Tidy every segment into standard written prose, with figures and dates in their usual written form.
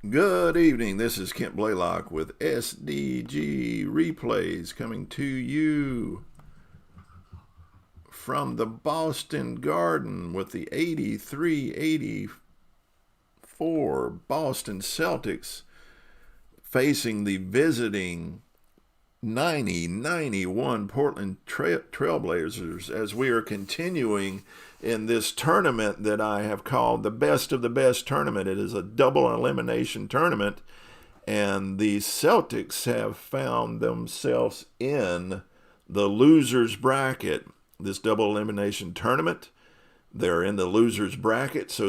Good evening. This is Kent Blaylock with SDG Replays coming to you from the Boston Garden with the 83-84 Boston Celtics facing the visiting 90-91 Portland Trailblazers as we are continuing in this tournament that I have called the best of the best tournament. It is a double elimination tournament, and the Celtics have found themselves in the losers bracket. This double elimination tournament, they're in the losers bracket, so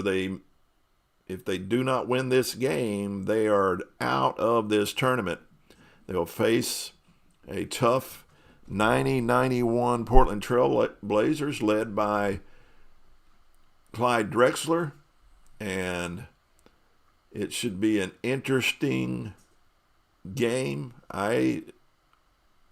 if they do not win this game, they are out of this tournament. They'll face a tough 90-91 Portland Trail Blazers led by Clyde Drexler, and it should be an interesting game. I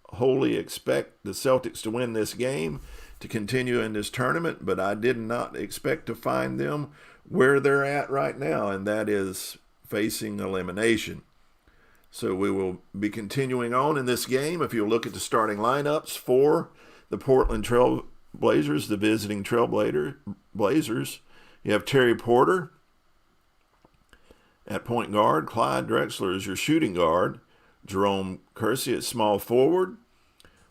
wholly expect the Celtics to win this game to continue in this tournament, but I did not expect to find them where they're at right now, and that is facing elimination. So we will be continuing on in this game. If you look at the starting lineups for the Portland Trail Blazers, the visiting Blazers, you have Terry Porter at point guard. Clyde Drexler is your shooting guard. Jerome Kersey at small forward.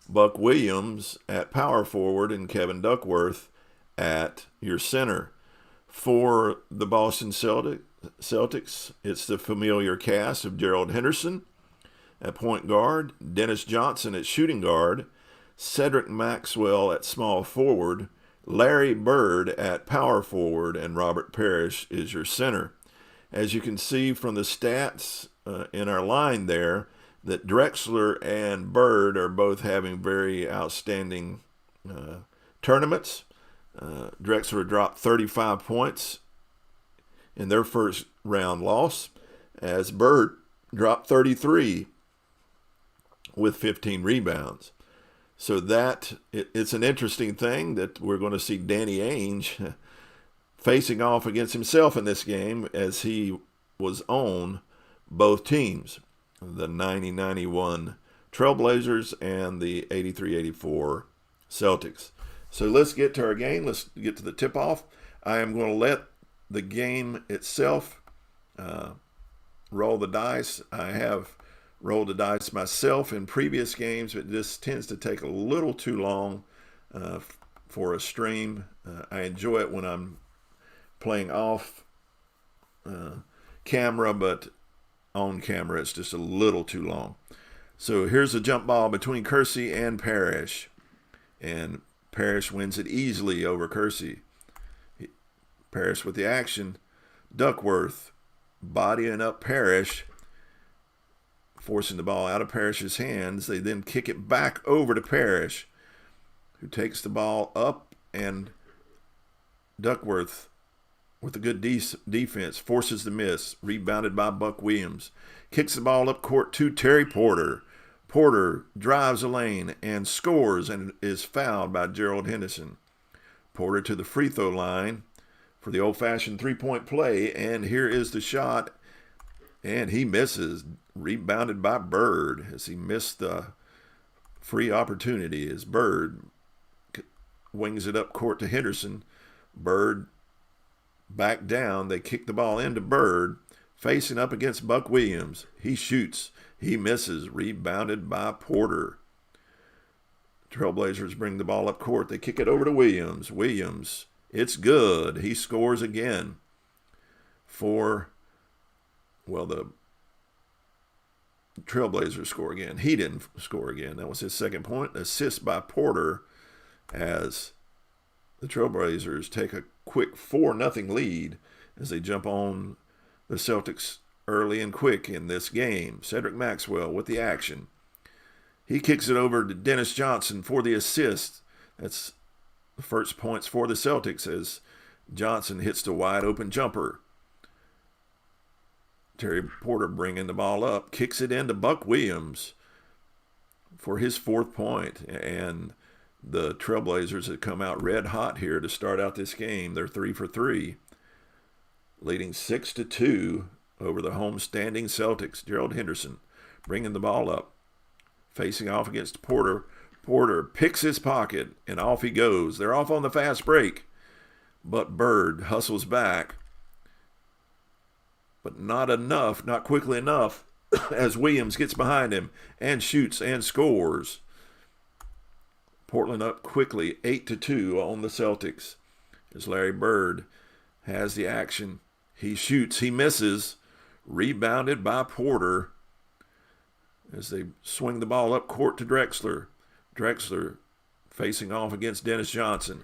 Buck Williams at power forward, and Kevin Duckworth at your center. For the Boston Celtics, it's the familiar cast of Gerald Henderson at point guard, Dennis Johnson at shooting guard, Cedric Maxwell at small forward, Larry Bird at power forward, and Robert Parrish is your center. As you can see from the stats in our line there, that Drexler and Bird are both having very outstanding tournaments. Drexler dropped 35 points in their first round loss, as Bird dropped 33 with 15 rebounds. So it's an interesting thing that we're going to see Danny Ainge facing off against himself in this game, as he was on both teams, the 90-91 Trailblazers and the 83-84 Celtics. So let's get to our game. Let's get to the tip-off. I am going to let the game itself roll the dice. I have rolled the dice myself in previous games, but this tends to take a little too long for a stream. I enjoy it when I'm playing off camera, but on camera it's just a little too long. So here's a jump ball between Kersey and Parrish, and Parrish wins it easily over Kersey. Parrish with the action. Duckworth bodying up Parrish, forcing the ball out of Parrish's hands. They then kick it back over to Parrish, who takes the ball up, and Duckworth, with a good defense, forces the miss. Rebounded by Buck Williams. Kicks the ball up court to Terry Porter. Porter drives a lane and scores, and is fouled by Gerald Henderson. Porter to the free throw line for the old-fashioned three-point play, and here is the shot, and he misses. Rebounded by Bird, as he missed the free opportunity, as Bird wings it up court to Henderson. Bird back down. They kick the ball into Bird, facing up against Buck Williams. He shoots. He misses. Rebounded by Porter. Trailblazers bring the ball up court. They kick it over to Williams. Williams, it's good. He scores again the Trailblazers score again. He didn't score again. That was his second point. Assist by Porter, as the Trailblazers take a quick 4-0 lead as they jump on the Celtics early and quick in this game. Cedric Maxwell with the action. He kicks it over to Dennis Johnson for the assist. That's the first points for the Celtics, as Johnson hits the wide open jumper. Terry Porter bringing the ball up, kicks it into Buck Williams for his fourth point, and the Trailblazers have come out red hot here to start out this game. They're 3 for 3, leading 6-2 over the home-standing Celtics. Gerald Henderson bringing the ball up, facing off against Porter. Porter picks his pocket, and off he goes. They're off on the fast break, but Bird hustles back, but not enough, not quickly enough, as Williams gets behind him and shoots and scores. Portland up quickly, 8-2 on the Celtics, as Larry Bird has the action. He shoots, he misses, rebounded by Porter as they swing the ball up court to Drexler. Drexler facing off against Dennis Johnson.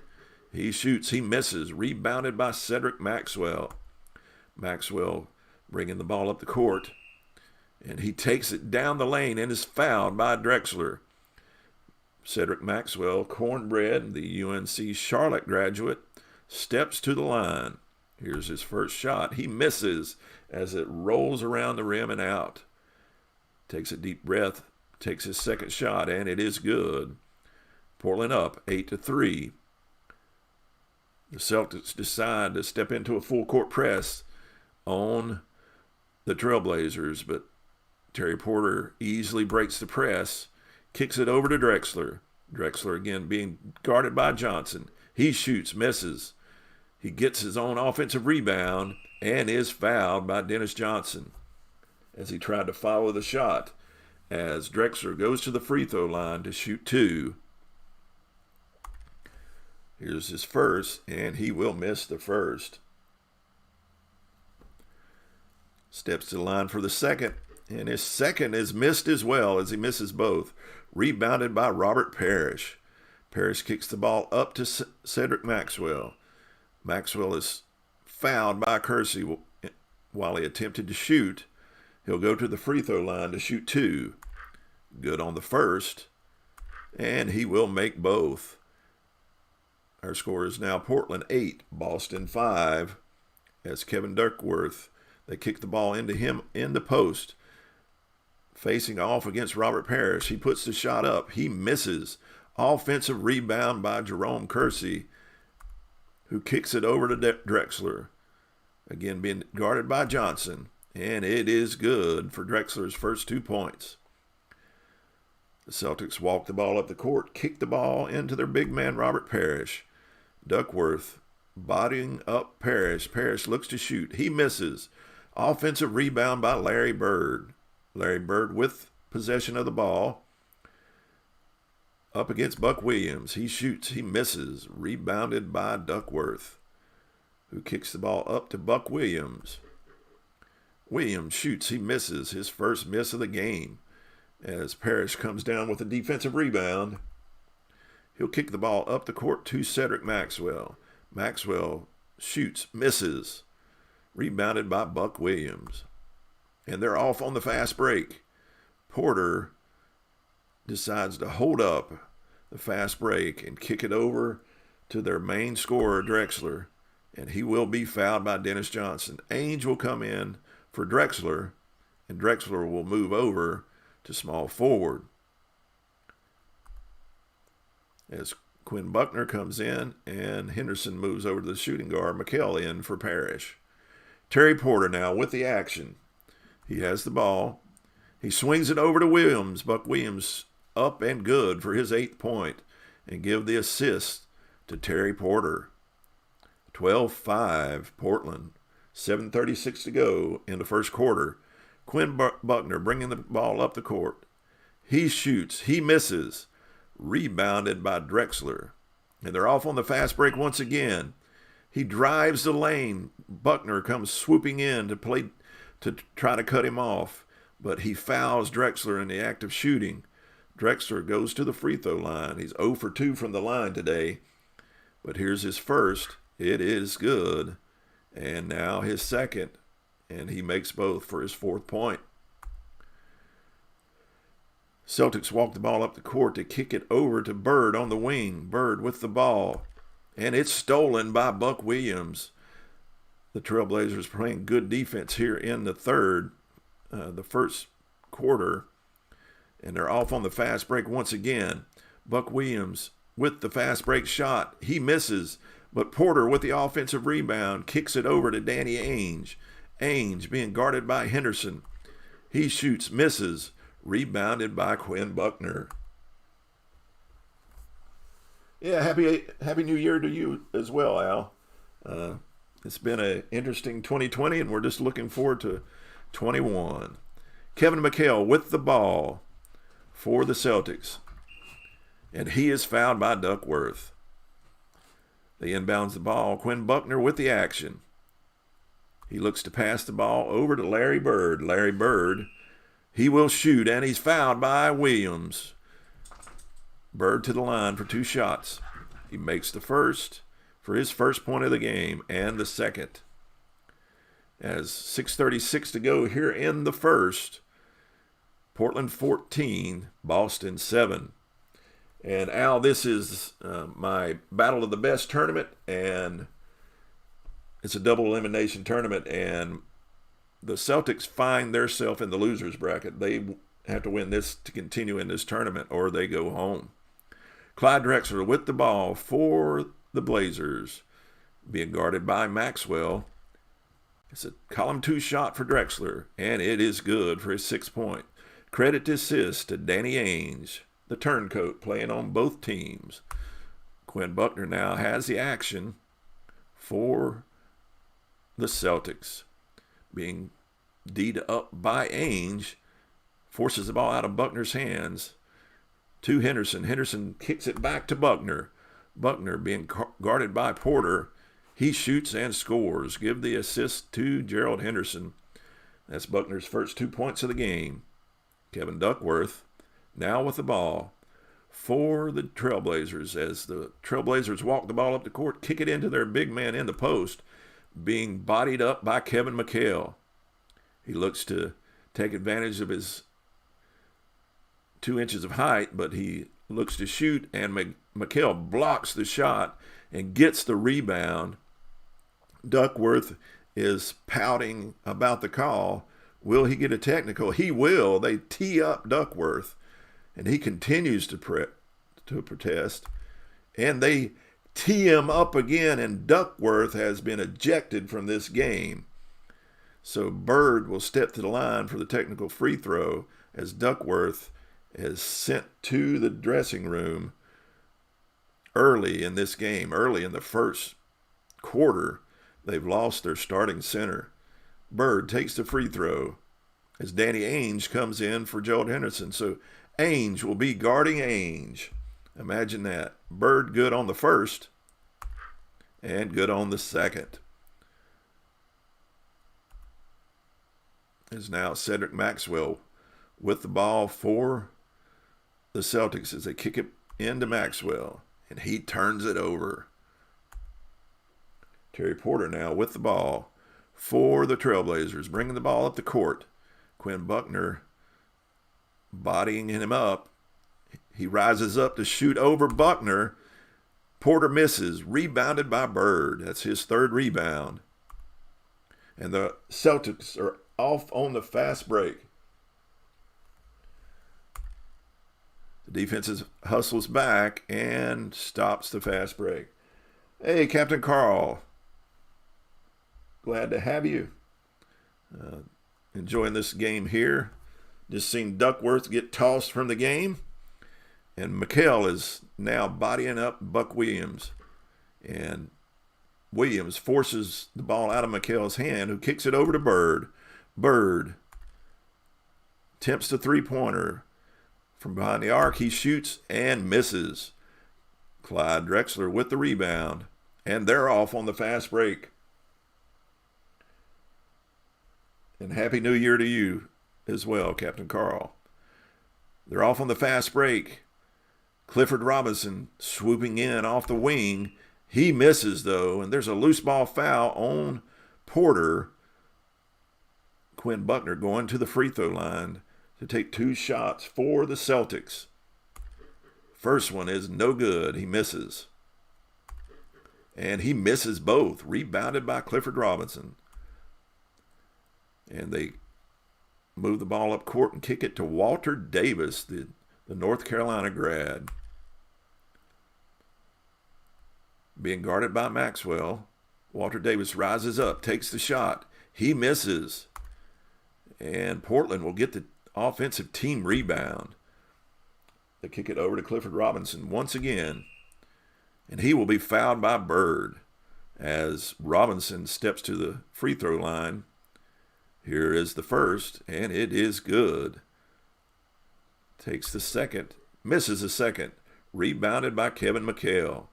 He shoots, he misses, rebounded by Cedric Maxwell. Maxwell bringing the ball up the court, and he takes it down the lane and is fouled by Drexler. Cedric Maxwell, Cornbread, the UNC Charlotte graduate, steps to the line. Here's his first shot. He misses as it rolls around the rim and out. Takes a deep breath, takes his second shot, and it is good. Portland up 8-3. The Celtics decide to step into a full court press on the Trailblazers, but Terry Porter easily breaks the press, kicks it over to Drexler. Drexler again being guarded by Johnson. He shoots, misses. He gets his own offensive rebound and is fouled by Dennis Johnson as he tried to follow the shot, as Drexler goes to the free throw line to shoot two. Here's his first, and he will miss the first. Steps to the line for the second, and his second is missed as well, as he misses both. Rebounded by Robert Parrish. Parrish kicks the ball up to Cedric Maxwell. Maxwell is fouled by Kersey while he attempted to shoot. He'll go to the free throw line to shoot two. Good on the first, and he will make both. Our score is now Portland 8, Boston 5, as Kevin Duckworth, they kick the ball into him in the post. Facing off against Robert Parrish, he puts the shot up. He misses. Offensive rebound by Jerome Kersey, who kicks it over to Drexler. Again, being guarded by Johnson. And it is good for Drexler's first 2 points. The Celtics walk the ball up the court, kick the ball into their big man, Robert Parrish. Duckworth bodying up Parrish. Parrish looks to shoot. He misses. Offensive rebound by Larry Bird. Larry Bird with possession of the ball. Up against Buck Williams. He shoots. He misses. Rebounded by Duckworth, who kicks the ball up to Buck Williams. Williams shoots. He misses. His first miss of the game, as Parrish comes down with a defensive rebound. He'll kick the ball up the court to Cedric Maxwell. Maxwell shoots. Misses. Rebounded by Buck Williams. And they're off on the fast break. Porter decides to hold up the fast break and kick it over to their main scorer, Drexler, and he will be fouled by Dennis Johnson. Ainge will come in for Drexler, and Drexler will move over to small forward as Quinn Buckner comes in, and Henderson moves over to the shooting guard, McHale in for Parrish. Terry Porter now with the action. He has the ball. He swings it over to Williams. Buck Williams up and good for his 8th point, and give the assist to Terry Porter. 12-5 Portland. 7:36 to go in the first quarter. Quinn Buckner bringing the ball up the court. He shoots. He misses. Rebounded by Drexler. And they're off on the fast break once again. He drives the lane. Buckner comes swooping in to try to cut him off, but he fouls Drexler in the act of shooting. Drexler goes to the free throw line. He's 0 for 2 from the line today, but here's his first. It is good, and now his second, and he makes both for his 4th point. Celtics walk the ball up the court to kick it over to Bird on the wing. Bird with the ball, and it's stolen by Buck Williams. The Trailblazers playing good defense here in the first quarter, and they're off on the fast break once again. Buck Williams with the fast break shot. He misses, but Porter with the offensive rebound kicks it over to Danny Ainge. Ainge being guarded by Henderson. He shoots, misses, rebounded by Quinn Buckner. Yeah, happy New Year to you as well, Al. It's been an interesting 2020, and we're just looking forward to 21. Kevin McHale with the ball for the Celtics, and he is fouled by Duckworth. They inbounds the ball. Quinn Buckner with the action. He looks to pass the ball over to Larry Bird. Larry Bird, he will shoot, and he's fouled by Williams. Bird to the line for 2 shots. He makes the first for his first point of the game and the second. As 6:36 to go here in the first, Portland 14, Boston 7. And Al, this is my Battle of the Best tournament, and it's a double elimination tournament, and the Celtics find themselves in the loser's bracket. They have to win this to continue in this tournament, or they go home. Clyde Drexler with the ball for the Blazers, being guarded by Maxwell. It's a column 2 shot for Drexler, and it is good for his 6th point. Credit to assist to Danny Ainge, the turncoat playing on both teams. Quinn Buckner now has the action for the Celtics, being D'd up by Ainge, forces the ball out of Buckner's hands to Henderson. Henderson kicks it back to Buckner. Buckner being guarded by Porter. He shoots and scores. Give the assist to Gerald Henderson. That's Buckner's first 2 points of the game. Kevin Duckworth now with the ball for the Trailblazers, as the Trailblazers walk the ball up the court, kick it into their big man in the post, being bodied up by Kevin McHale. He looks to take advantage of his 2 inches of height, but he looks to shoot, and McHale blocks the shot and gets the rebound. Duckworth is pouting about the call. Will he get a technical? He will. They tee up Duckworth, and he continues to protest. And they tee him up again, and Duckworth has been ejected from this game. So Bird will step to the line for the technical free throw, as Duckworth is sent to the dressing room early in this game. Early in the first quarter, they've lost their starting center. Bird takes the free throw as Danny Ainge comes in for Gerald Henderson. So Ainge will be guarding Ainge. Imagine that. Bird good on the first and good on the second. Is now Cedric Maxwell with the ball for the Celtics as they kick it into Maxwell, and he turns it over. Terry Porter now with the ball for the Trailblazers, bringing the ball up the court. Quinn Buckner bodying him up. He rises up to shoot over Buckner. Porter misses, rebounded by Bird. That's his 3rd rebound. And the Celtics are off on the fast break. The defense hustles back and stops the fast break. Hey, Captain Carl. Glad to have you. Enjoying this game here. Just seen Duckworth get tossed from the game. And McHale is now bodying up Buck Williams. And Williams forces the ball out of McHale's hand, who kicks it over to Bird. Bird attempts the 3-pointer. From behind the arc, he shoots and misses. Clyde Drexler with the rebound. And they're off on the fast break. And Happy New Year to you as well, Captain Carl. They're off on the fast break. Clifford Robinson swooping in off the wing. He misses, though, and there's a loose ball foul on Porter. Quinn Buckner going to the free throw line to take 2 shots for the Celtics. First one is no good. He misses. And he misses both. Rebounded by Clifford Robinson. And they move the ball up court and kick it to Walter Davis, the North Carolina grad. Being guarded by Maxwell. Walter Davis rises up, takes the shot. He misses. And Portland will get the offensive team rebound. They kick it over to Clifford Robinson once again. And he will be fouled by Bird as Robinson steps to the free throw line. Here is the first, and it is good. Takes the second, misses the second. Rebounded by Kevin McHale.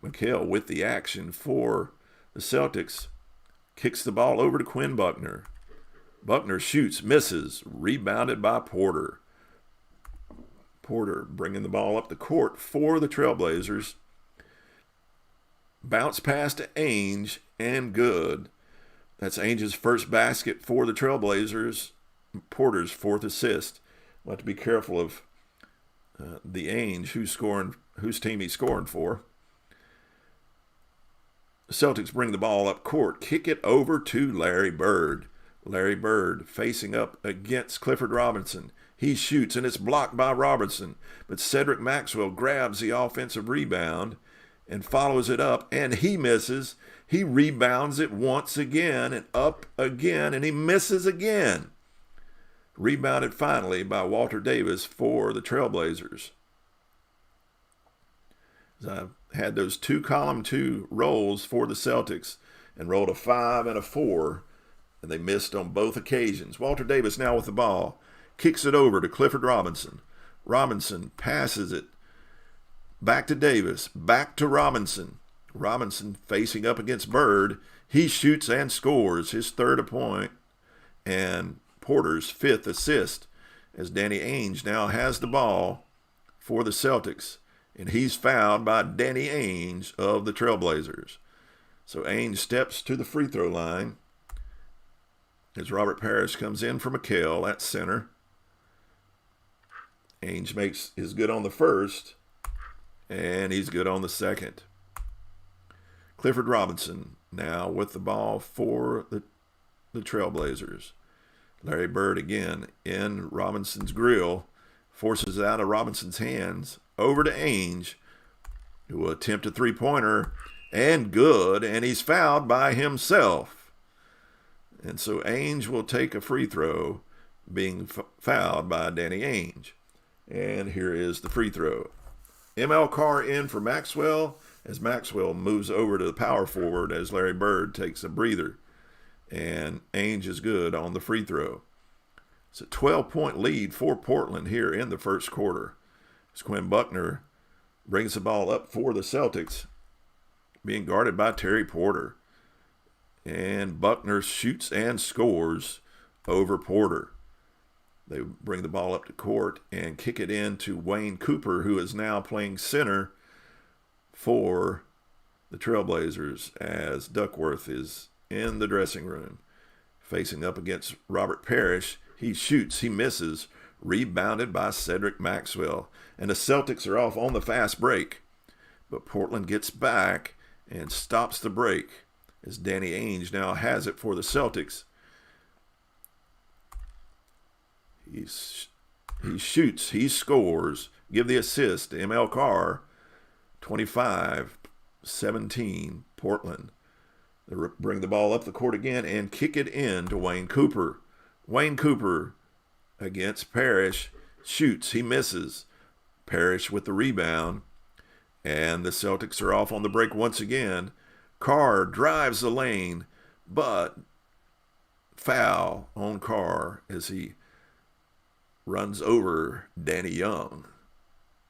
McHale with the action for the Celtics. Kicks the ball over to Quinn Buckner. Buckner shoots, misses. Rebounded by Porter. Porter bringing the ball up the court for the Trailblazers. Bounce pass to Ainge, and good. That's Ainge's first basket for the Trailblazers. Porter's fourth assist. We'll have to be careful of the Ainge, whose team he's scoring for. The Celtics bring the ball up court. Kick it over to Larry Bird. Larry Bird facing up against Clifford Robinson. He shoots, and it's blocked by Robertson. But Cedric Maxwell grabs the offensive rebound and follows it up, and he misses. He rebounds it once again and up again, and he misses again. Rebounded finally by Walter Davis for the Trailblazers. As I've had those two column 2 rolls for the Celtics and rolled a 5 and a 4, and they missed on both occasions. Walter Davis now with the ball. Kicks it over to Clifford Robinson. Robinson passes it back to Davis, back to Robinson. Robinson facing up against Bird. He shoots and scores his third point and Porter's fifth assist as Danny Ainge now has the ball for the Celtics. And he's fouled by Danny Ainge of the Trailblazers. So Ainge steps to the free throw line as Robert Parrish comes in for McHale at center. Ainge is good on the first, and he's good on the second. Clifford Robinson now with the ball for the Trailblazers. Larry Bird again in Robinson's grill, forces it out of Robinson's hands over to Ainge, who will attempt a three-pointer, and good, and he's fouled by himself. And so Ainge will take a free throw, being fouled by Danny Ainge. And here is the free throw. ML Carr in for Maxwell, as Maxwell moves over to the power forward as Larry Bird takes a breather. And Ainge is good on the free throw. It's a 12-point lead for Portland here in the first quarter. As Quinn Buckner brings the ball up for the Celtics, being guarded by Terry Porter. And Buckner shoots and scores over Porter. They bring the ball up to court and kick it in to Wayne Cooper, who is now playing center for the Trailblazers as Duckworth is in the dressing room. Facing up against Robert Parrish, he shoots, he misses, rebounded by Cedric Maxwell. And the Celtics are off on the fast break. But Portland gets back and stops the break as Danny Ainge now has it for the Celtics. He shoots, he scores, give the assist to ML Carr, 25-17, Portland. They bring the ball up the court again and kick it in to Wayne Cooper. Wayne Cooper against Parrish, shoots, he misses. Parrish with the rebound, and the Celtics are off on the break once again. Carr drives the lane, but foul on Carr as he runs over Danny Young.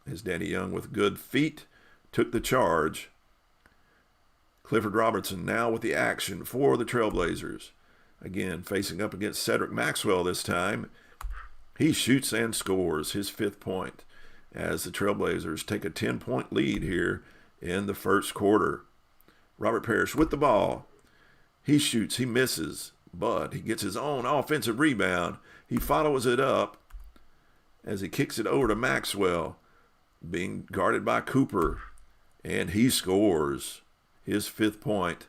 As Danny Young with good feet took the charge. Clifford Robertson now with the action for the Trailblazers. Again, facing up against Cedric Maxwell this time. He shoots and scores his fifth point as the Trailblazers take a 10-point lead here in the first quarter. Robert Parrish with the ball. He shoots, he misses, but he gets his own offensive rebound. He follows it up as he kicks it over to Maxwell, being guarded by Cooper, and he scores his fifth point.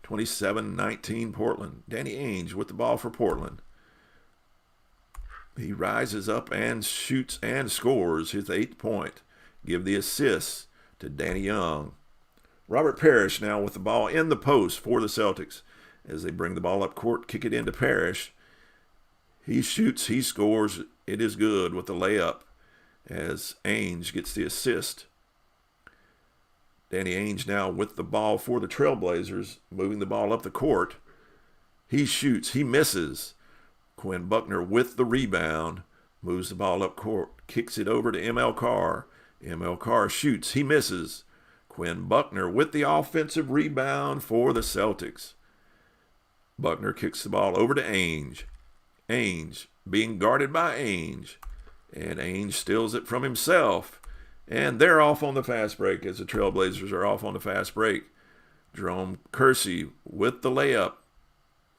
27-19 Portland. Danny Ainge with the ball for Portland. He rises up and shoots and scores his eighth point. Give the assist to Danny Young. Robert Parrish now with the ball in the post for the Celtics. As they bring the ball up court, kick it into Parrish. He shoots, he scores. It is good with the layup as Ainge gets the assist. Danny Ainge now with the ball for the Trailblazers, moving the ball up the court. He shoots, he misses. Quinn Buckner with the rebound, moves the ball up court, kicks it over to ML Carr. ML Carr shoots, he misses. Quinn Buckner with the offensive rebound for the Celtics. Buckner kicks the ball over to Ainge. Ainge being guarded by Ainge. And Ainge steals it from himself. And they're off on the fast break as the Trailblazers are off on the fast break. Jerome Kersey with the layup.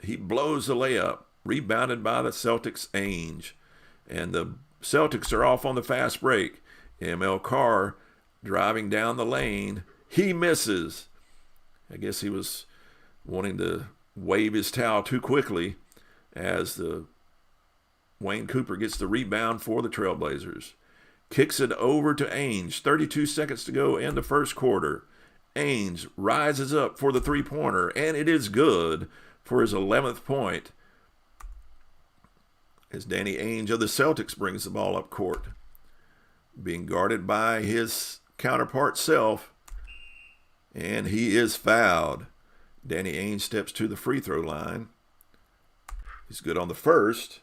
He blows the layup. Rebounded by the Celtics' Ainge. And the Celtics are off on the fast break. ML Carr driving down the lane. He misses. I guess he was wanting to wave his towel too quickly as the Wayne Cooper gets the rebound for the Trailblazers. Kicks it over to Ainge. 32 seconds to go in the first quarter. Ainge rises up for the three-pointer, and it is good for his 11th point as Danny Ainge of the Celtics brings the ball up court. Being guarded by his counterpart self, and he is fouled. Danny Ainge steps to the free throw line. He's good on the first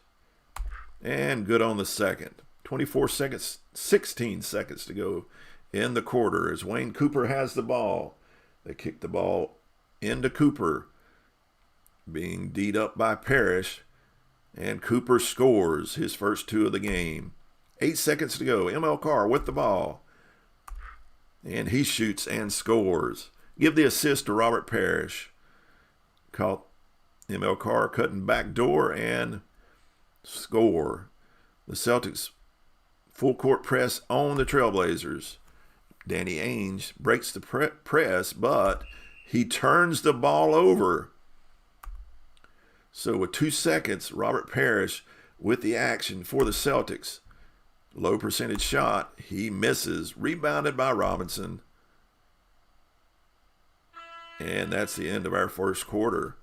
and good on the second. 24 seconds, 16 seconds to go in the quarter as Wayne Cooper has the ball. They kick the ball into Cooper, being D'd up by Parrish, and Cooper scores his first two of the game. 8 seconds to go. ML Carr with the ball, and he shoots and scores. Give the assist to Robert Parrish. Caught ML Carr cutting back door and score. The Celtics full court press on the Trailblazers. Danny Ainge breaks the press, but he turns the ball over. So with 2 seconds, Robert Parrish with the action for the Celtics. Low percentage shot. He misses. Rebounded by Robinson. And that's the end of our first quarter,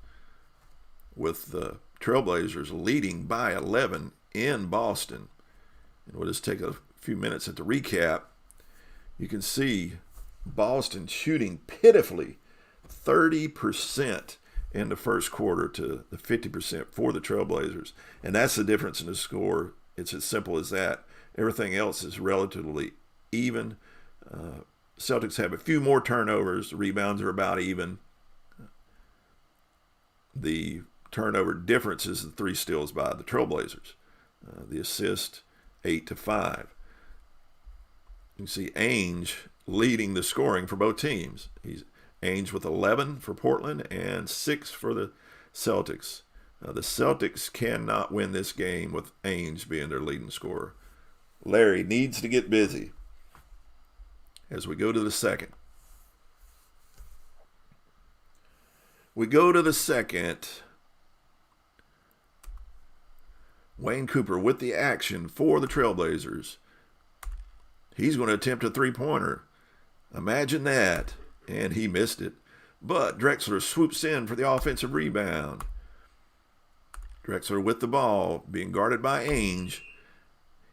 with the Trailblazers leading by 11 in Boston. And we'll just take a few minutes at the recap. You can see Boston shooting pitifully, 30% in the first quarter to the 50% for the Trailblazers. And that's the difference in the score. It's as simple as that. Everything else is relatively even. Celtics have a few more turnovers. The rebounds are about even. The turnover difference is the 3 steals by the Trailblazers. The assist, 8-5. You can see Ainge leading the scoring for both teams. He's Ainge with 11 for Portland and 6 for the Celtics. The Celtics cannot win this game with Ainge being their leading scorer. Larry needs to get busy as we go to the second. We go to the second. Wayne Cooper with the action for the Trailblazers. He's going to attempt a three-pointer. Imagine that. And he missed it. But Drexler swoops in for the offensive rebound. Drexler with the ball, being guarded by Ainge.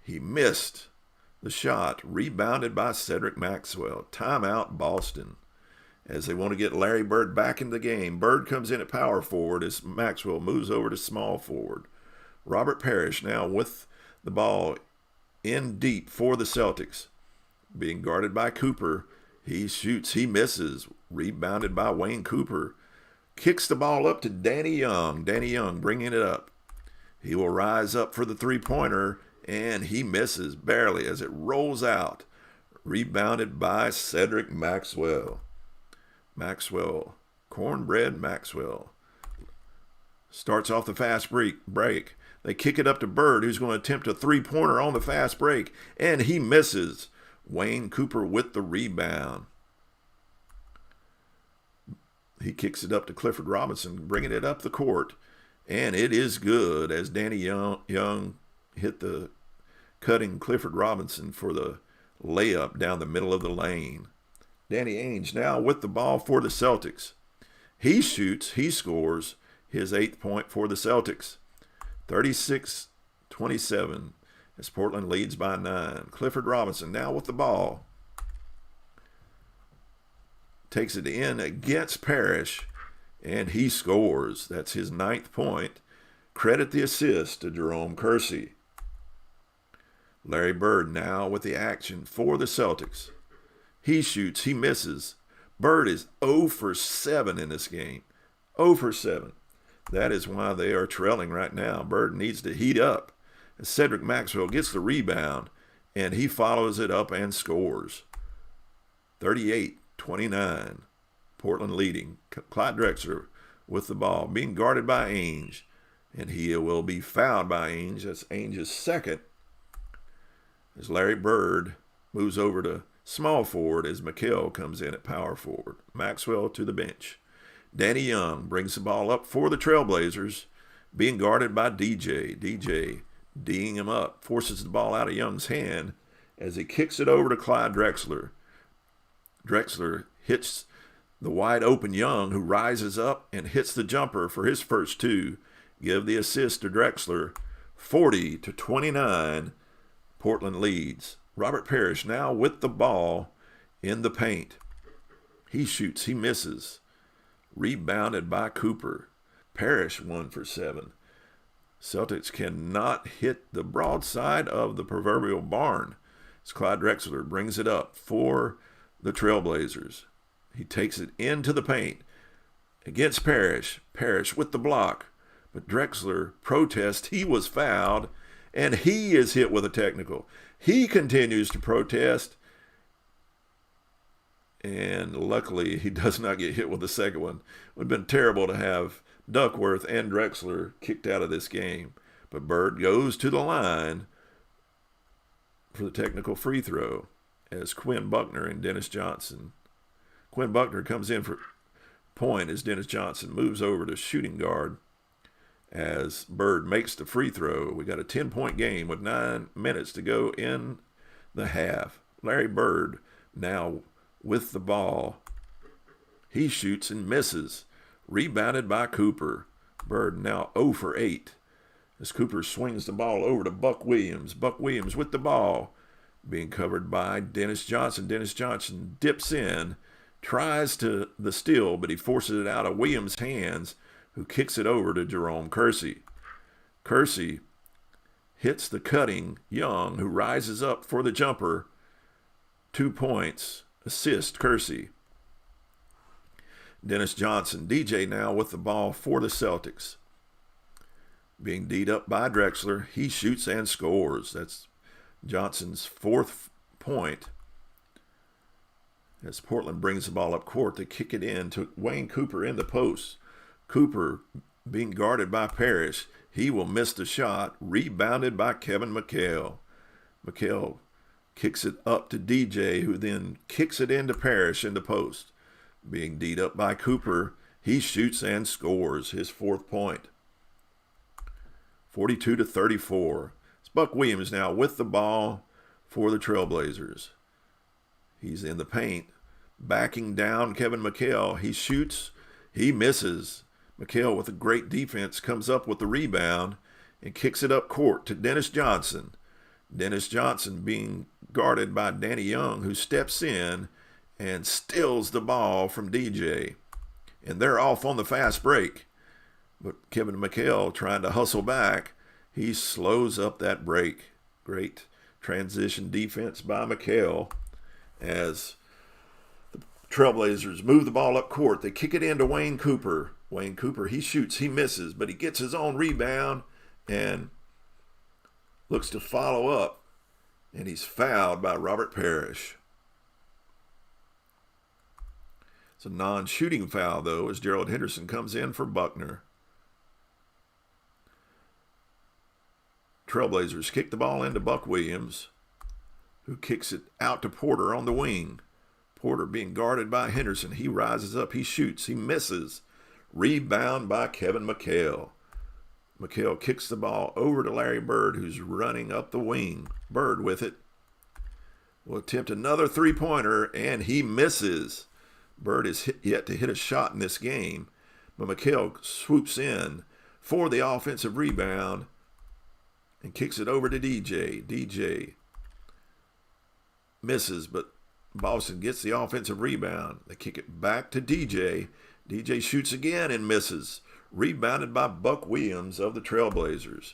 He missed the shot, rebounded by Cedric Maxwell. Timeout, Boston, as they want to get Larry Bird back in the game. Bird comes in at power forward as Maxwell moves over to small forward. Robert Parrish now with the ball in deep for the Celtics. Being guarded by Cooper. He shoots, he misses. Rebounded by Wayne Cooper. Kicks the ball up to Danny Young. Danny Young bringing it up. He will rise up for the three-pointer, and he misses barely as it rolls out. Rebounded by Cedric Maxwell. Cornbread Maxwell. Starts off the fast break. They kick it up to Bird, who's going to attempt a three-pointer on the fast break, and he misses. Wayne Cooper with the rebound. He kicks it up to Clifford Robinson, bringing it up the court, and it is good as Danny Young hit the cutting Clifford Robinson for the layup down the middle of the lane. Danny Ainge now with the ball for the Celtics. He shoots, he scores his 8th point for the Celtics. 36-27 as Portland leads by 9. Clifford Robinson now with the ball. Takes it in against Parrish, and he scores. That's his 9th point. Credit the assist to Jerome Kersey. Larry Bird now with the action for the Celtics. He shoots, he misses. Bird is 0 for 7 in this game. 0 for 7. That is why they are trailing right now. Bird needs to heat up. Cedric Maxwell gets the rebound, and he follows it up and scores. 38-29. Portland leading. Clyde Drexler with the ball, being guarded by Ainge. And he will be fouled by Ainge. That's Ainge's 2nd. As Larry Bird moves over to small forward as McHale comes in at power forward. Maxwell to the bench. Danny Young brings the ball up for the Trailblazers, being guarded by DJ. DJ D'ing him up, forces the ball out of Young's hand as he kicks it over to Clyde Drexler. Drexler hits the wide open Young, who rises up and hits the jumper for his first 2. Give the assist to Drexler. 40-29, Portland leads. Robert Parrish now with the ball in the paint. He shoots, he misses. Rebounded by Cooper. Parrish 1 for 7. Celtics cannot hit the broadside of the proverbial barn as Clyde Drexler brings it up for the Trailblazers. He takes it into the paint against Parrish. Parrish with the block, but Drexler protests. He was fouled, and he is hit with a technical. He continues to protest, and luckily he does not get hit with the second one. It would have been terrible to have Duckworth and Drexler kicked out of this game. But Bird goes to the line for the technical free throw as Quinn Buckner and Dennis Johnson. Quinn Buckner comes in for point as Dennis Johnson moves over to shooting guard as Bird makes the free throw. We got a 10-point game with 9 minutes to go in the half. Larry Bird now with the ball. He shoots and misses. Rebounded by Cooper. Bird now 0 for 8 as Cooper swings the ball over to Buck Williams. Buck Williams with the ball, being covered by Dennis Johnson. Dennis Johnson dips in, tries to the steal, but he forces it out of Williams' hands, who kicks it over to Jerome Kersey. Kersey hits the cutting Young, who rises up for the jumper. 2 points. Assist Kersey. Dennis Johnson, DJ now with the ball for the Celtics. Being D'd up by Drexler, he shoots and scores. That's Johnson's 4th point. As Portland brings the ball up court, they kick it in to Wayne Cooper in the post. Cooper being guarded by Parrish. He will miss the shot. Rebounded by Kevin McHale. McHale kicks it up to DJ, who then kicks it into Parrish in the post. Being D'd up by Cooper, he shoots and scores his 4th point. 42-34. It's Buck Williams now with the ball for the Trailblazers. He's in the paint, backing down Kevin McHale. He shoots, he misses. McHale with a great defense comes up with the rebound and kicks it up court to Dennis Johnson. Dennis Johnson being guarded by Danny Young, who steps in and steals the ball from DJ. And they're off on the fast break. But Kevin McHale trying to hustle back. He slows up that break. Great transition defense by McHale as the Trailblazers move the ball up court. They kick it into Wayne Cooper. Wayne Cooper, he shoots, he misses, but he gets his own rebound and looks to follow up. And he's fouled by Robert Parrish. It's a non-shooting foul, though, as Gerald Henderson comes in for Buckner. Trailblazers kick the ball into Buck Williams, who kicks it out to Porter on the wing. Porter being guarded by Henderson. He rises up, he shoots, he misses. Rebound by Kevin McHale. McHale kicks the ball over to Larry Bird, who's running up the wing. Bird with it. will attempt another three-pointer, and he misses. Bird is yet to hit a shot in this game, but McHale swoops in for the offensive rebound and kicks it over to DJ. DJ misses, but Boston gets the offensive rebound. They kick it back to DJ. DJ shoots again and misses. Rebounded by Buck Williams of the Trailblazers,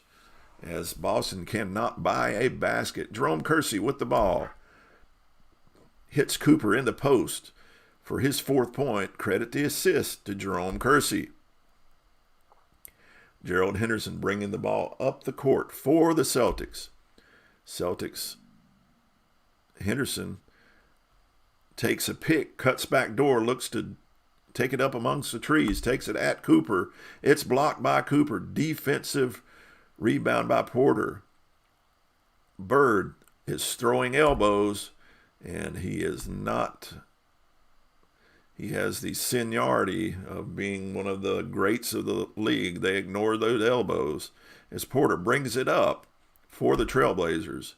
as Boston cannot buy a basket. Jerome Kersey with the ball. Hits Cooper in the post for his 4th point. Credit the assist to Jerome Kersey. Gerald Henderson bringing the ball up the court for the Celtics. Henderson takes a pick, cuts back door, looks to take it up amongst the trees, takes it at Cooper. It's blocked by Cooper. Defensive rebound by Porter. Bird is throwing elbows, and he is not. He has the seniority of being one of the greats of the league. They ignore those elbows as Porter brings it up for the Trailblazers.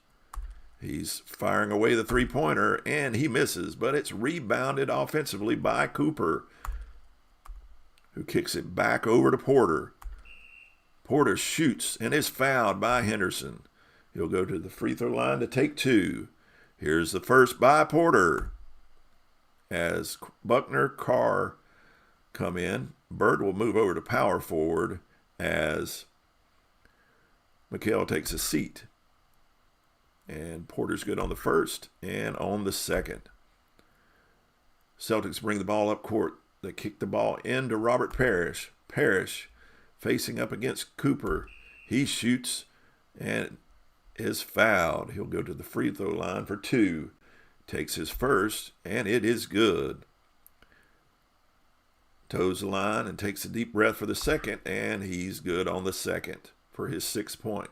He's firing away the three-pointer, and he misses, but it's rebounded offensively by Cooper, who kicks it back over to Porter. Porter shoots and is fouled by Henderson. He'll go to the free throw line to take 2. Here's the first by Porter. As Buckner, Carr come in, Bird will move over to power forward as McHale takes a seat. And Porter's good on the first and on the second. Celtics bring the ball up court. They kick the ball into Robert Parrish. Parrish facing up against Cooper. He shoots and is fouled. He'll go to the free throw line for 2. Takes his first, and it is good. Toes the line and takes a deep breath for the second, and he's good on the second for his 6th point.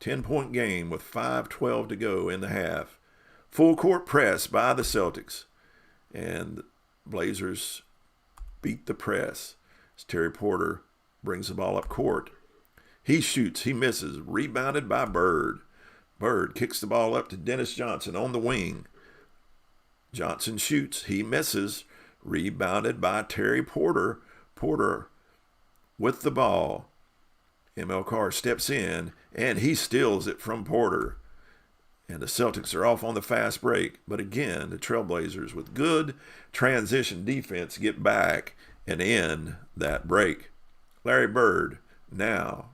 10-point game with 5:12 to go in the half. Full court press by the Celtics, and the Blazers beat the press as Terry Porter brings the ball up court. He shoots, he misses, rebounded by Bird. Bird kicks the ball up to Dennis Johnson on the wing. Johnson shoots, he misses, rebounded by Terry Porter. Porter with the ball. ML Carr steps in, and he steals it from Porter. And the Celtics are off on the fast break. But again, the Trailblazers, with good transition defense, get back and end that break. Larry Bird now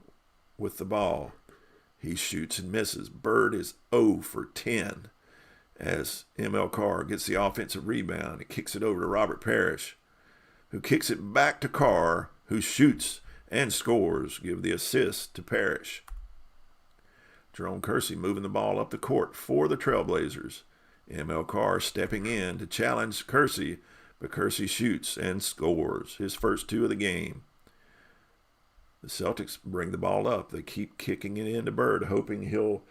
with the ball. He shoots and misses. Bird is 0 for 10 as ML Carr gets the offensive rebound and kicks it over to Robert Parrish, who kicks it back to Carr, who shoots and scores. Give the assist to Parrish. Jerome Kersey moving the ball up the court for the Trailblazers. ML Carr stepping in to challenge Kersey, but Kersey shoots and scores his first 2 of the game. The Celtics bring the ball up. They keep kicking it into Bird, hoping he'll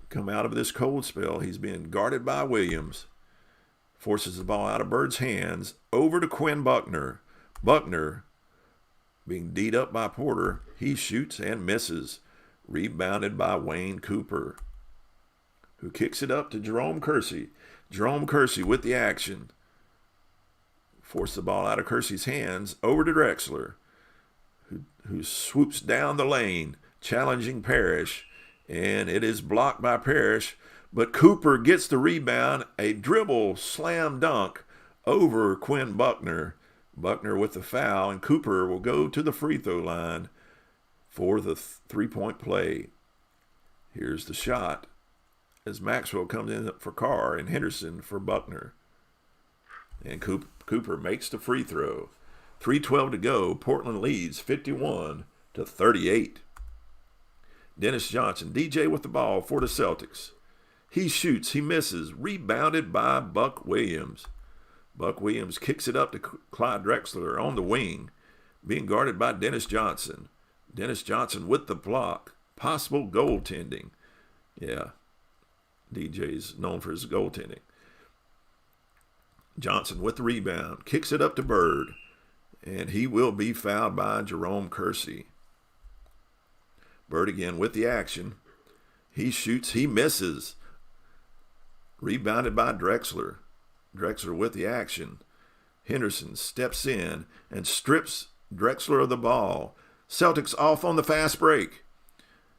come out of this cold spell. He's being guarded by Williams. Forces the ball out of Bird's hands over to Quinn Buckner. Buckner being D'd up by Porter. He shoots and misses. Rebounded by Wayne Cooper, who kicks it up to Jerome Kersey. Jerome Kersey with the action. Force the ball out of Kersey's hands over to Drexler, who swoops down the lane, challenging Parrish, and it is blocked by Parrish, but Cooper gets the rebound, a dribble slam dunk over Quinn Buckner. Buckner with the foul, and Cooper will go to the free throw line for the 3-point play. Here's the shot as Maxwell comes in for Carr and Henderson for Buckner. And Cooper makes the free throw. 3:12 to go. Portland leads 51-38. Dennis Johnson, DJ with the ball for the Celtics. He shoots, he misses, rebounded by Buck Williams. Buck Williams kicks it up to Clyde Drexler on the wing, being guarded by Dennis Johnson. Dennis Johnson with the block. Possible goaltending. Yeah, DJ's known for his goaltending. Johnson with the rebound. Kicks it up to Bird. And he will be fouled by Jerome Kersey. Bird again with the action. He shoots, he misses. Rebounded by Drexler. Drexler with the action. Henderson steps in and strips Drexler of the ball. Celtics off on the fast break.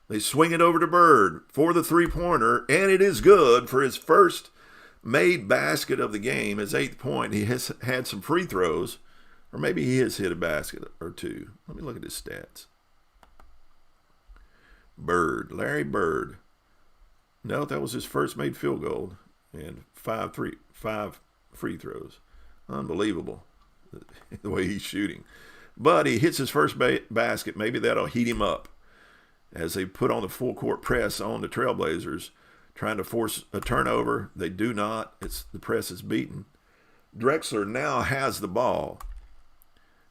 They swing it over to Bird for the three-pointer, and it is good for his first made basket of the game, his 8th point. He has had some free throws, or maybe he has hit a basket or two. Let me look at his stats. Bird, Larry Bird. No, that was his first made field goal, and five free throws. Unbelievable, the way he's shooting. But he hits his first basket. Maybe that'll heat him up as they put on the full court press on the Trailblazers, trying to force a turnover. They do not. The press is beaten. Drexler now has the ball.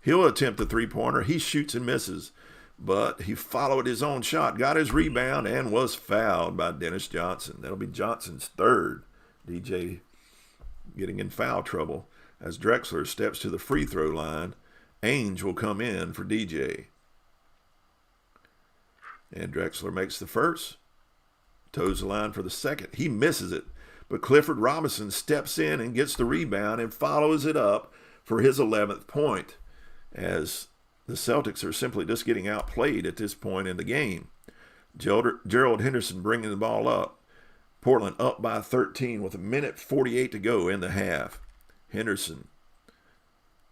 He'll attempt the three-pointer. He shoots and misses, but he followed his own shot, got his rebound, and was fouled by Dennis Johnson. That'll be Johnson's third. DJ getting in foul trouble as Drexler steps to the free throw line. Ainge will come in for DJ. And Drexler makes the first, toes the line for the second. He misses it, but Clifford Robinson steps in and gets the rebound and follows it up for his 11th point, as the Celtics are simply just getting outplayed at this point in the game. Gerald Henderson bringing the ball up. Portland up by 13 with 1:48 to go in the half. Henderson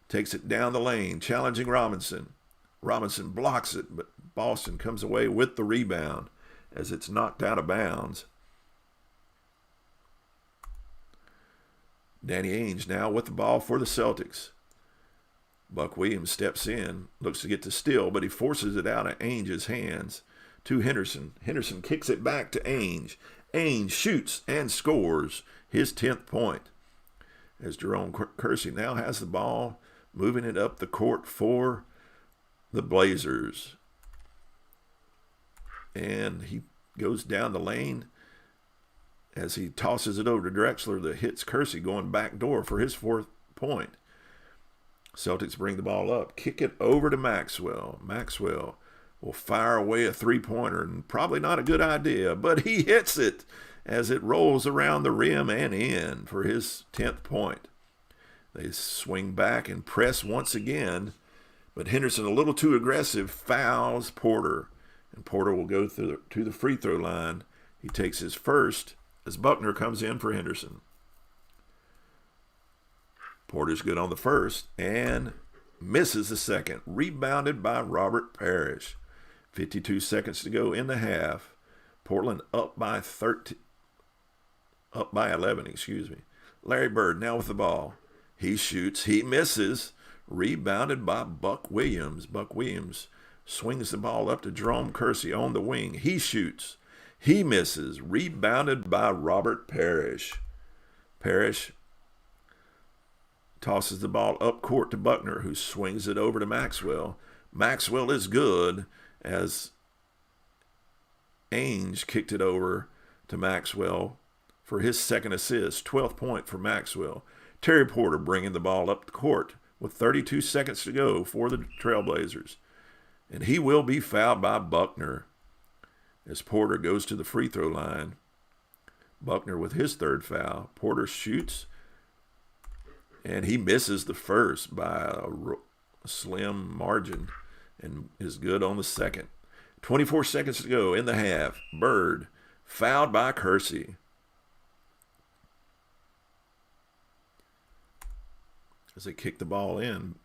takes it down the lane, challenging Robinson. Robinson blocks it, but Boston comes away with the rebound as it's knocked out of bounds. Danny Ainge now with the ball for the Celtics. Buck Williams steps in, looks to get the steal, but he forces it out of Ainge's hands to Henderson. Henderson kicks it back to Ainge. Ainge shoots and scores his 10th point. As Jerome Kersey now has the ball, moving it up the court for the Blazers. And he goes down the lane as he tosses it over to Drexler that hits Kersey going back door for his 4th point. Celtics bring the ball up, kick it over to Maxwell. Maxwell will fire away a three-pointer, and probably not a good idea, but he hits it as it rolls around the rim and in for his 10th point. They swing back and press once again, but Henderson, a little too aggressive, fouls Porter, and Porter will go to the free throw line. He takes his first as Buckner comes in for Henderson. Porter's good on the first and misses the second. Rebounded by Robert Parrish. 52 seconds to go in the half. Portland up by 11, Larry Bird now with the ball. He shoots, he misses. Rebounded by Buck Williams. Buck Williams swings the ball up to Jerome Kersey on the wing. He shoots, he misses. Rebounded by Robert Parrish. Parrish tosses the ball up court to Buckner, who swings it over to Maxwell. Maxwell is good as Ainge kicked it over to Maxwell for his second assist. 12th point for Maxwell. Terry Porter bringing the ball up the court with 32 seconds to go for the Trailblazers. And he will be fouled by Buckner as Porter goes to the free throw line. Buckner with his 3rd foul. Porter shoots, and he misses the first by a slim margin and is good on the second. 24 seconds to go in the half. Bird fouled by Kersey. As they kick the ball in,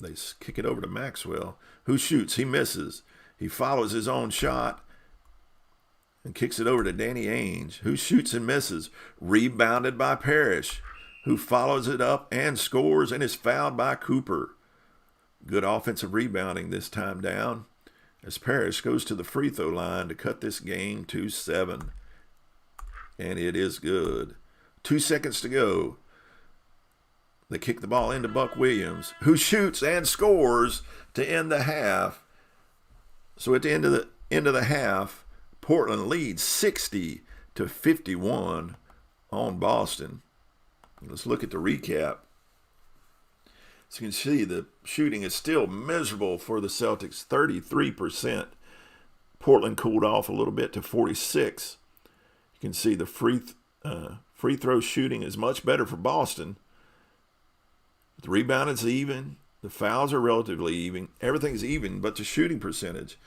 they kick it over to Maxwell, who shoots. He misses. He follows his own shot and kicks it over to Danny Ainge, who shoots and misses. Rebounded by Parrish, who follows it up and scores and is fouled by Cooper. Good offensive rebounding this time down as Parrish goes to the free throw line to cut this game to 7. And it is good. 2 seconds to go. They kick the ball into Buck Williams, who shoots and scores to end the half. So at the end of the half, Portland leads 60-51 on Boston. Let's look at the recap. So you can see the shooting is still miserable for the Celtics, 33%. Portland cooled off a little bit to 46%. You can see the free free throw shooting is much better for Boston. The rebound is even. The fouls are relatively even. Everything's even but the shooting percentage.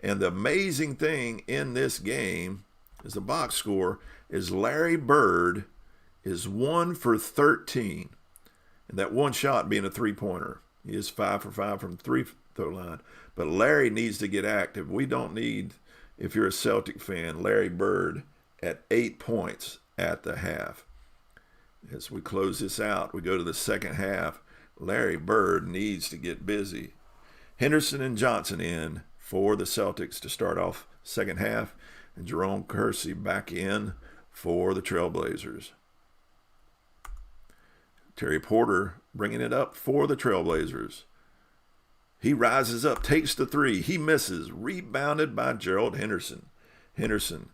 And the amazing thing in this game is the box score is Larry Bird is 1 for 13. And that one shot being a three-pointer. He is 5 for 5 from the free-throw line. But Larry needs to get active. We don't need, if you're a Celtic fan, Larry Bird at 8 points at the half. As we close this out, we go to the second half. Larry Bird needs to get busy. Henderson and Johnson in for the Celtics to start off second half, and Jerome Kersey back in for the Trailblazers. Terry Porter bringing it up for the Trailblazers. He rises up, takes the three. He misses, rebounded by Gerald Henderson. Henderson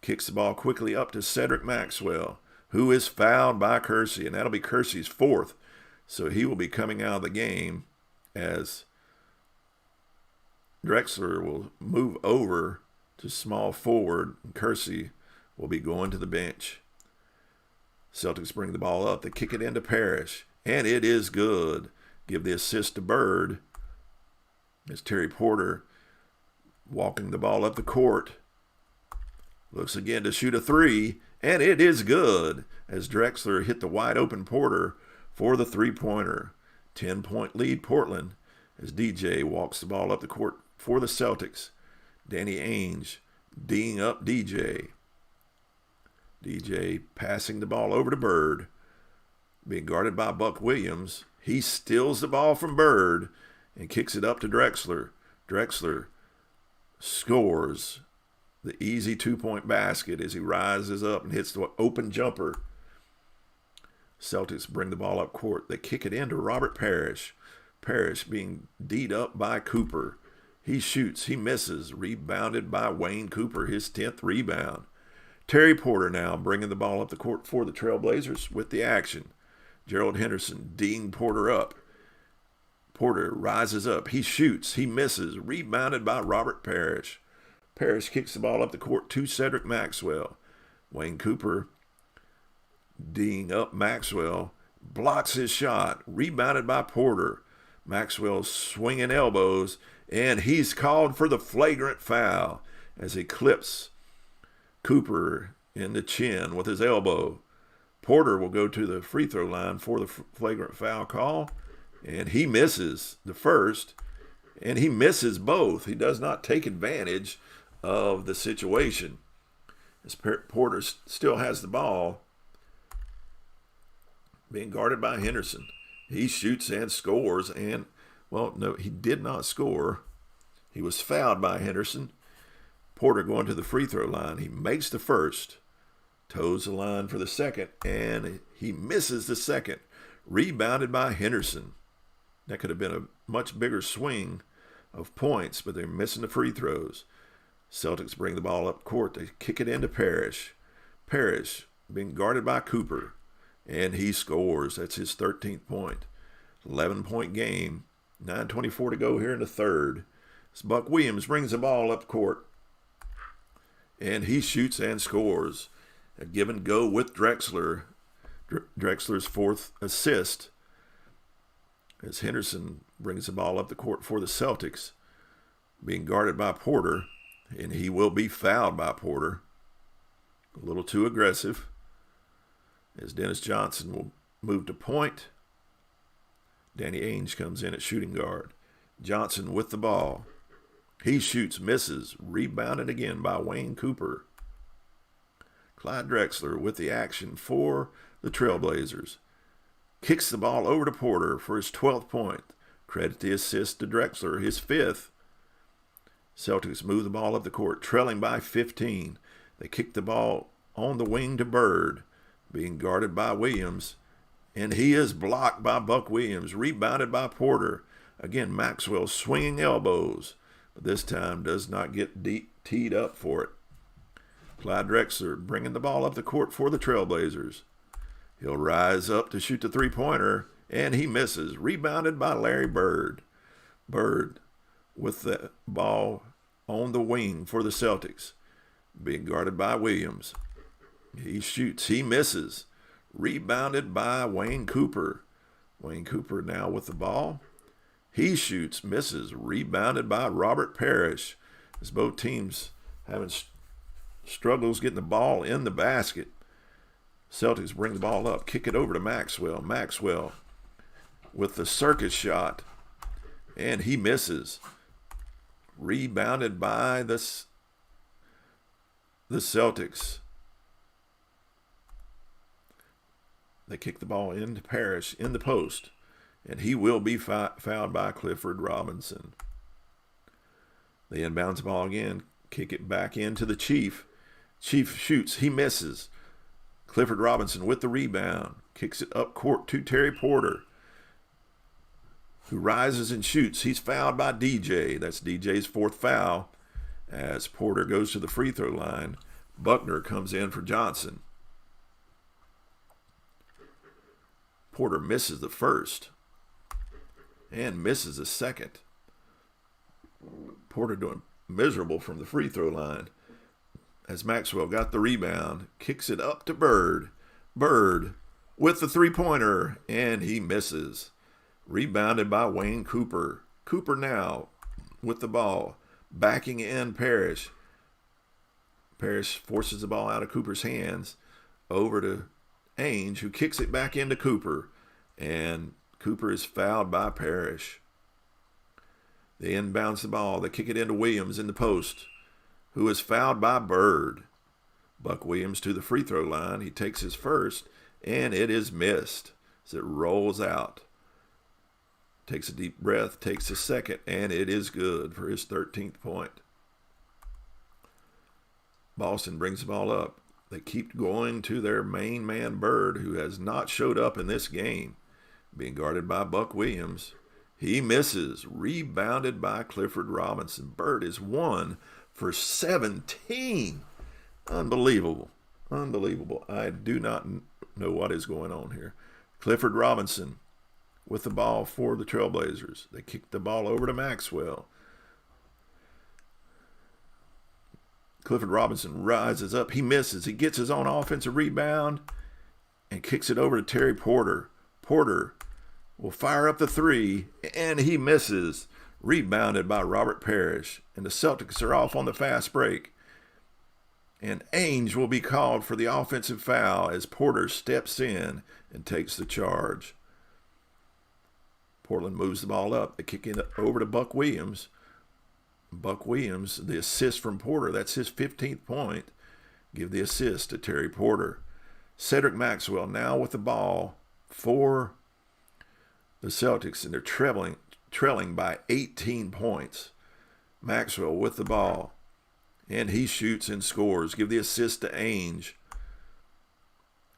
kicks the ball quickly up to Cedric Maxwell, who is fouled by Kersey, and that'll be Kersey's fourth. So he will be coming out of the game as Drexler will move over to small forward, and Kersey will be going to the bench. Celtics bring the ball up. They kick it into Parrish, and it is good. Give the assist to Bird. As Terry Porter walking the ball up the court. Looks again to shoot a three, and it is good as Drexler hit the wide open Porter for the three-pointer. 10-point lead Portland as DJ walks the ball up the court for the Celtics. Danny Ainge D'ing up DJ. DJ passing the ball over to Bird. Being guarded by Buck Williams. He steals the ball from Bird and kicks it up to Drexler. Drexler scores the easy two-point basket as he rises up and hits the open jumper. Celtics bring the ball up court. They kick it into Robert Parrish. Parrish being D'd up by Cooper. He shoots. He misses. Rebounded by Wayne Cooper, his 10th rebound. Terry Porter now bringing the ball up the court for the Trailblazers with the action. Gerald Henderson D'ing Porter up. Porter rises up. He shoots. He misses. Rebounded by Robert Parrish. Parrish kicks the ball up the court to Cedric Maxwell. Wayne Cooper D'ing up Maxwell. Blocks his shot. Rebounded by Porter. Maxwell swinging elbows. And he's called for the flagrant foul as he clips Cooper in the chin with his elbow. Porter will go to the free throw line for the flagrant foul call. And he misses the first. And he misses both. He does not take advantage of the situation. As Porter still has the ball, being guarded by Henderson. He shoots and scores. And, well, no, he did not score. He was fouled by Henderson. Porter going to the free throw line. He makes the first, toes the line for the second, and he misses the second. Rebounded by Henderson. That could have been a much bigger swing of points, but they're missing the free throws. Celtics bring the ball up court. They kick it into Parrish. Parrish being guarded by Cooper, and he scores. That's his 13th point. 11-point game. 9:24 to go here in the third. As Buck Williams brings the ball up court, and he shoots and scores. A give and go with Drexler. Drexler's fourth assist as Henderson brings the ball up the court for the Celtics, being guarded by Porter, and he will be fouled by Porter. A little too aggressive as Dennis Johnson will move to point. Danny Ainge comes in at shooting guard. Johnson with the ball. He shoots, misses, rebounded again by Wayne Cooper. Clyde Drexler with the action for the Trailblazers. Kicks the ball over to Porter for his 12th point. Credit the assist to Drexler, his 5th. Celtics move the ball up the court, trailing by 15. They kick the ball on the wing to Bird, being guarded by Williams. And he is blocked by Buck Williams, rebounded by Porter. Again, Maxwell swinging elbows, but this time does not get teed up for it. Clyde Drexler bringing the ball up the court for the Trailblazers. He'll rise up to shoot the three-pointer, and he misses. Rebounded by Larry Bird. Bird with the ball on the wing for the Celtics, being guarded by Williams. He shoots. He misses. Rebounded by Wayne Cooper. Wayne Cooper now with the ball. He shoots, misses. Rebounded by Robert Parrish. As both teams having struggles getting the ball in the basket. Celtics bring the ball up, kick it over to Maxwell. Maxwell with the circus shot, and he misses. Rebounded by the Celtics. They kick the ball into Parrish in the post, and he will be fouled by Clifford Robinson. They inbounds the ball again, kick it back into the Chief. Chief shoots, he misses. Clifford Robinson with the rebound, kicks it up court to Terry Porter, who rises and shoots. He's fouled by DJ. That's DJ's fourth foul as Porter goes to the free throw line. Buckner comes in for Johnson. Porter misses the first and misses the second. Porter doing miserable from the free throw line as Maxwell got the rebound, kicks it up to Bird. Bird with the three-pointer, and he misses. Rebounded by Wayne Cooper. Cooper now with the ball, backing in Parrish. Parrish forces the ball out of Cooper's hands over to Ainge, who kicks it back into Cooper, and Cooper is fouled by Parrish. They inbounds the ball. They kick it into Williams in the post, who is fouled by Bird. Buck Williams to the free throw line. He takes his first, and it is missed as it rolls out. Takes a deep breath, takes a second, and it is good for his 13th point. Boston brings the ball up. They keep going to their main man, Bird, who has not showed up in this game, being guarded by Buck Williams. He misses. Rebounded by Clifford Robinson. Bird is 1 for 17. Unbelievable. Unbelievable. I do not know what is going on here. Clifford Robinson with the ball for the Trailblazers. They kick the ball over to Maxwell. Clifford Robinson rises up. He misses. He gets his own offensive rebound and kicks it over to Terry Porter. Porter will fire up the three, and he misses. Rebounded by Robert Parrish. And the Celtics are off on the fast break. And Ainge will be called for the offensive foul as Porter steps in and takes the charge. Portland moves the ball up. They kick it over to Buck Williams. Buck Williams, the assist from Porter, that's his 15th point. Give the assist to Terry Porter. Cedric Maxwell now with the ball for the Celtics, and they're trailing by 18 points. Maxwell with the ball, and he shoots and scores. Give the assist to Ainge.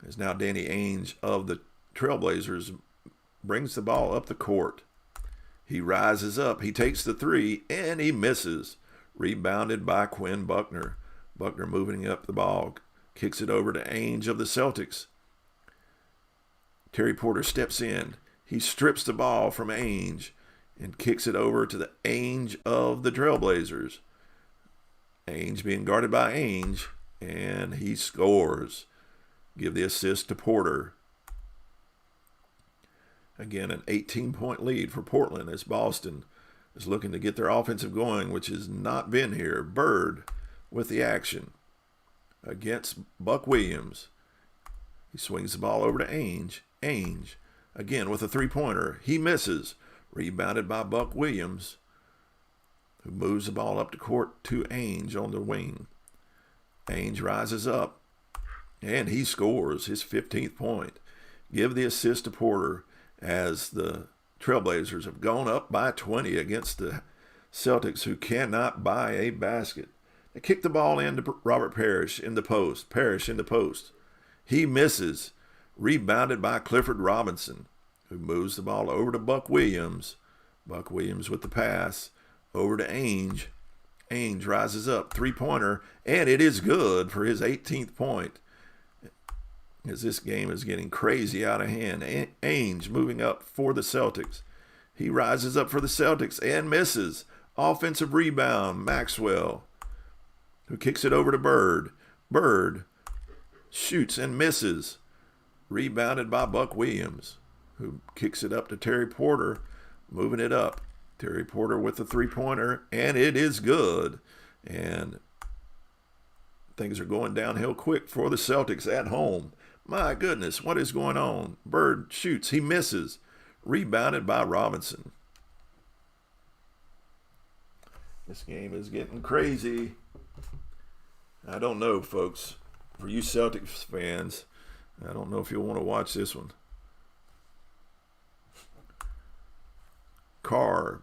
As now Danny Ainge of the Trailblazers brings the ball up the court. He rises up. He takes the three, and he misses. Rebounded by Quinn Buckner. Buckner moving up the ball. Kicks it over to Ainge of the Celtics. Terry Porter steps in. He strips the ball from Ainge and kicks it over to the Ainge of the Trailblazers. Ainge being guarded by Ainge, and he scores. Give the assist to Porter. Again, an 18-point lead for Portland as Boston is looking to get their offensive going, which has not been here. Bird with the action against Buck Williams. He swings the ball over to Ainge. Ainge, again with a three-pointer. He misses. Rebounded by Buck Williams, who moves the ball up the court to Ainge on the wing. Ainge rises up, and he scores his 15th point. Give the assist to Porter, as the Trailblazers have gone up by 20 against the Celtics, who cannot buy a basket. They kick the ball into Robert Parrish in the post. Parrish in the post. He misses. Rebounded by Clifford Robinson, who moves the ball over to Buck Williams. Buck Williams with the pass over to Ainge. Ainge rises up. Three-pointer, and it is good for his 18th point. As this game is getting crazy out of hand. Ainge moving up for the Celtics. He rises up for the Celtics and misses. Offensive rebound, Maxwell, who kicks it over to Bird. Bird shoots and misses. Rebounded by Buck Williams, who kicks it up to Terry Porter, moving it up. Terry Porter with the three-pointer, and it is good. And things are going downhill quick for the Celtics at home. My goodness, what is going on? Bird shoots, he misses. Rebounded by Robinson. This game is getting crazy. I don't know, folks. For you Celtics fans, I don't know if you'll want to watch this one. Carr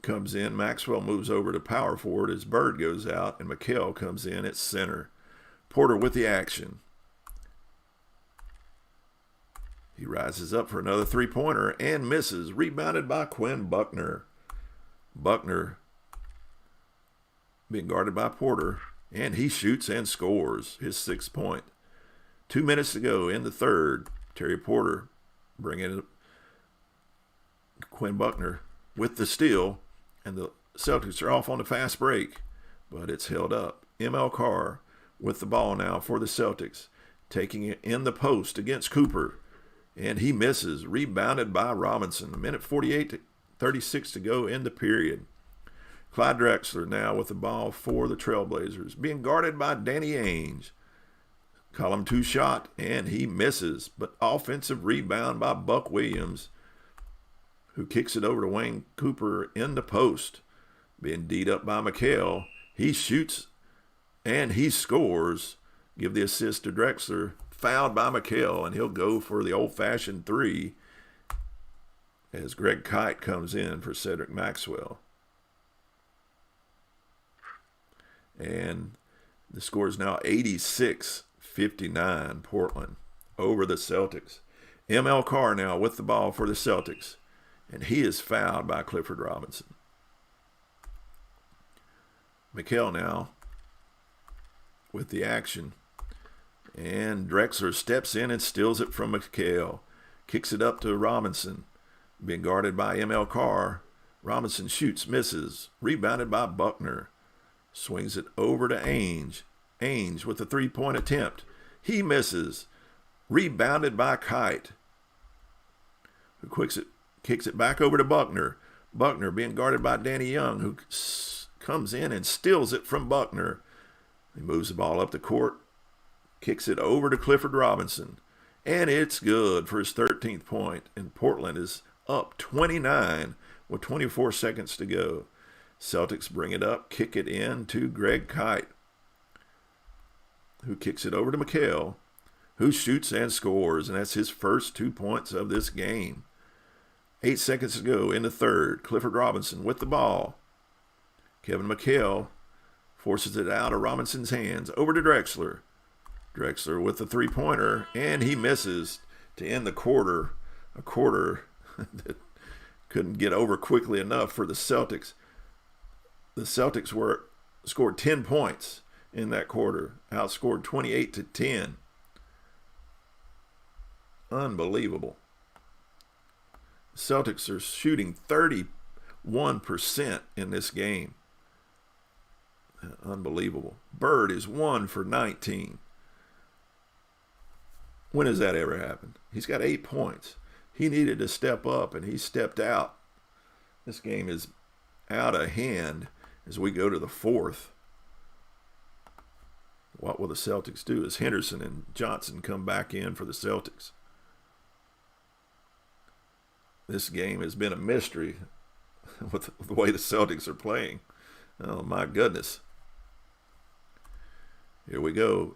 comes in. Maxwell moves over to power forward as Bird goes out, and McHale comes in at center. Porter with the action. He rises up for another three-pointer and misses. Rebounded by Quinn Buckner. Buckner being guarded by Porter, and he shoots and scores his 6th point. 2 minutes to go in the third. Terry Porter bringing Quinn Buckner with the steal, and the Celtics are off on the fast break, but it's held up. M.L. Carr with the ball now for the Celtics, taking it in the post against Cooper, and he misses. Rebounded by Robinson. 1:48-36 to go in the period. Clyde Drexler now with the ball for the Trailblazers, being guarded by Danny Ainge. Column 2 shot, and he misses, but offensive rebound by Buck Williams, who kicks it over to Wayne Cooper in the post. Being D'd up by McHale. He shoots, and he scores. Give the assist to Drexler. Fouled by McHale, and he'll go for the old-fashioned 3 as Greg Kite comes in for Cedric Maxwell. And the score is now 86-59, Portland over the Celtics. M.L. Carr now with the ball for the Celtics, and he is fouled by Clifford Robinson. McHale now with the action, and Drexler steps in and steals it from McHale. Kicks it up to Robinson, being guarded by M.L. Carr. Robinson shoots, misses. Rebounded by Buckner. Swings it over to Ainge. Ainge with a three-point attempt. He misses. Rebounded by Kite, who kicks it back over to Buckner. Buckner being guarded by Danny Young, who comes in and steals it from Buckner. He moves the ball up the court, kicks it over to Clifford Robinson, and it's good for his 13th point. And Portland is up 29 with 24 seconds to go. Celtics bring it up, kick it in to Greg Kite, who kicks it over to McHale, who shoots and scores, and that's his first 2 points of this game. 8 seconds to go in the third. Clifford Robinson with the ball. Kevin McHale forces it out of Robinson's hands. Over to Drexler. Drexler with the three-pointer, and he misses to end the quarter. A quarter that couldn't get over quickly enough for the Celtics. The Celtics scored 10 points in that quarter, outscored 28-10. Unbelievable. Celtics are shooting 31% in this game. Unbelievable. Bird is 1 for 19. When has that ever happened? He's got 8 points. He needed to step up, and he stepped out. This game is out of hand as we go to the fourth. What will the Celtics do as Henderson and Johnson come back in for the Celtics? This game has been a mystery with the way the Celtics are playing. Oh, my goodness. Here we go.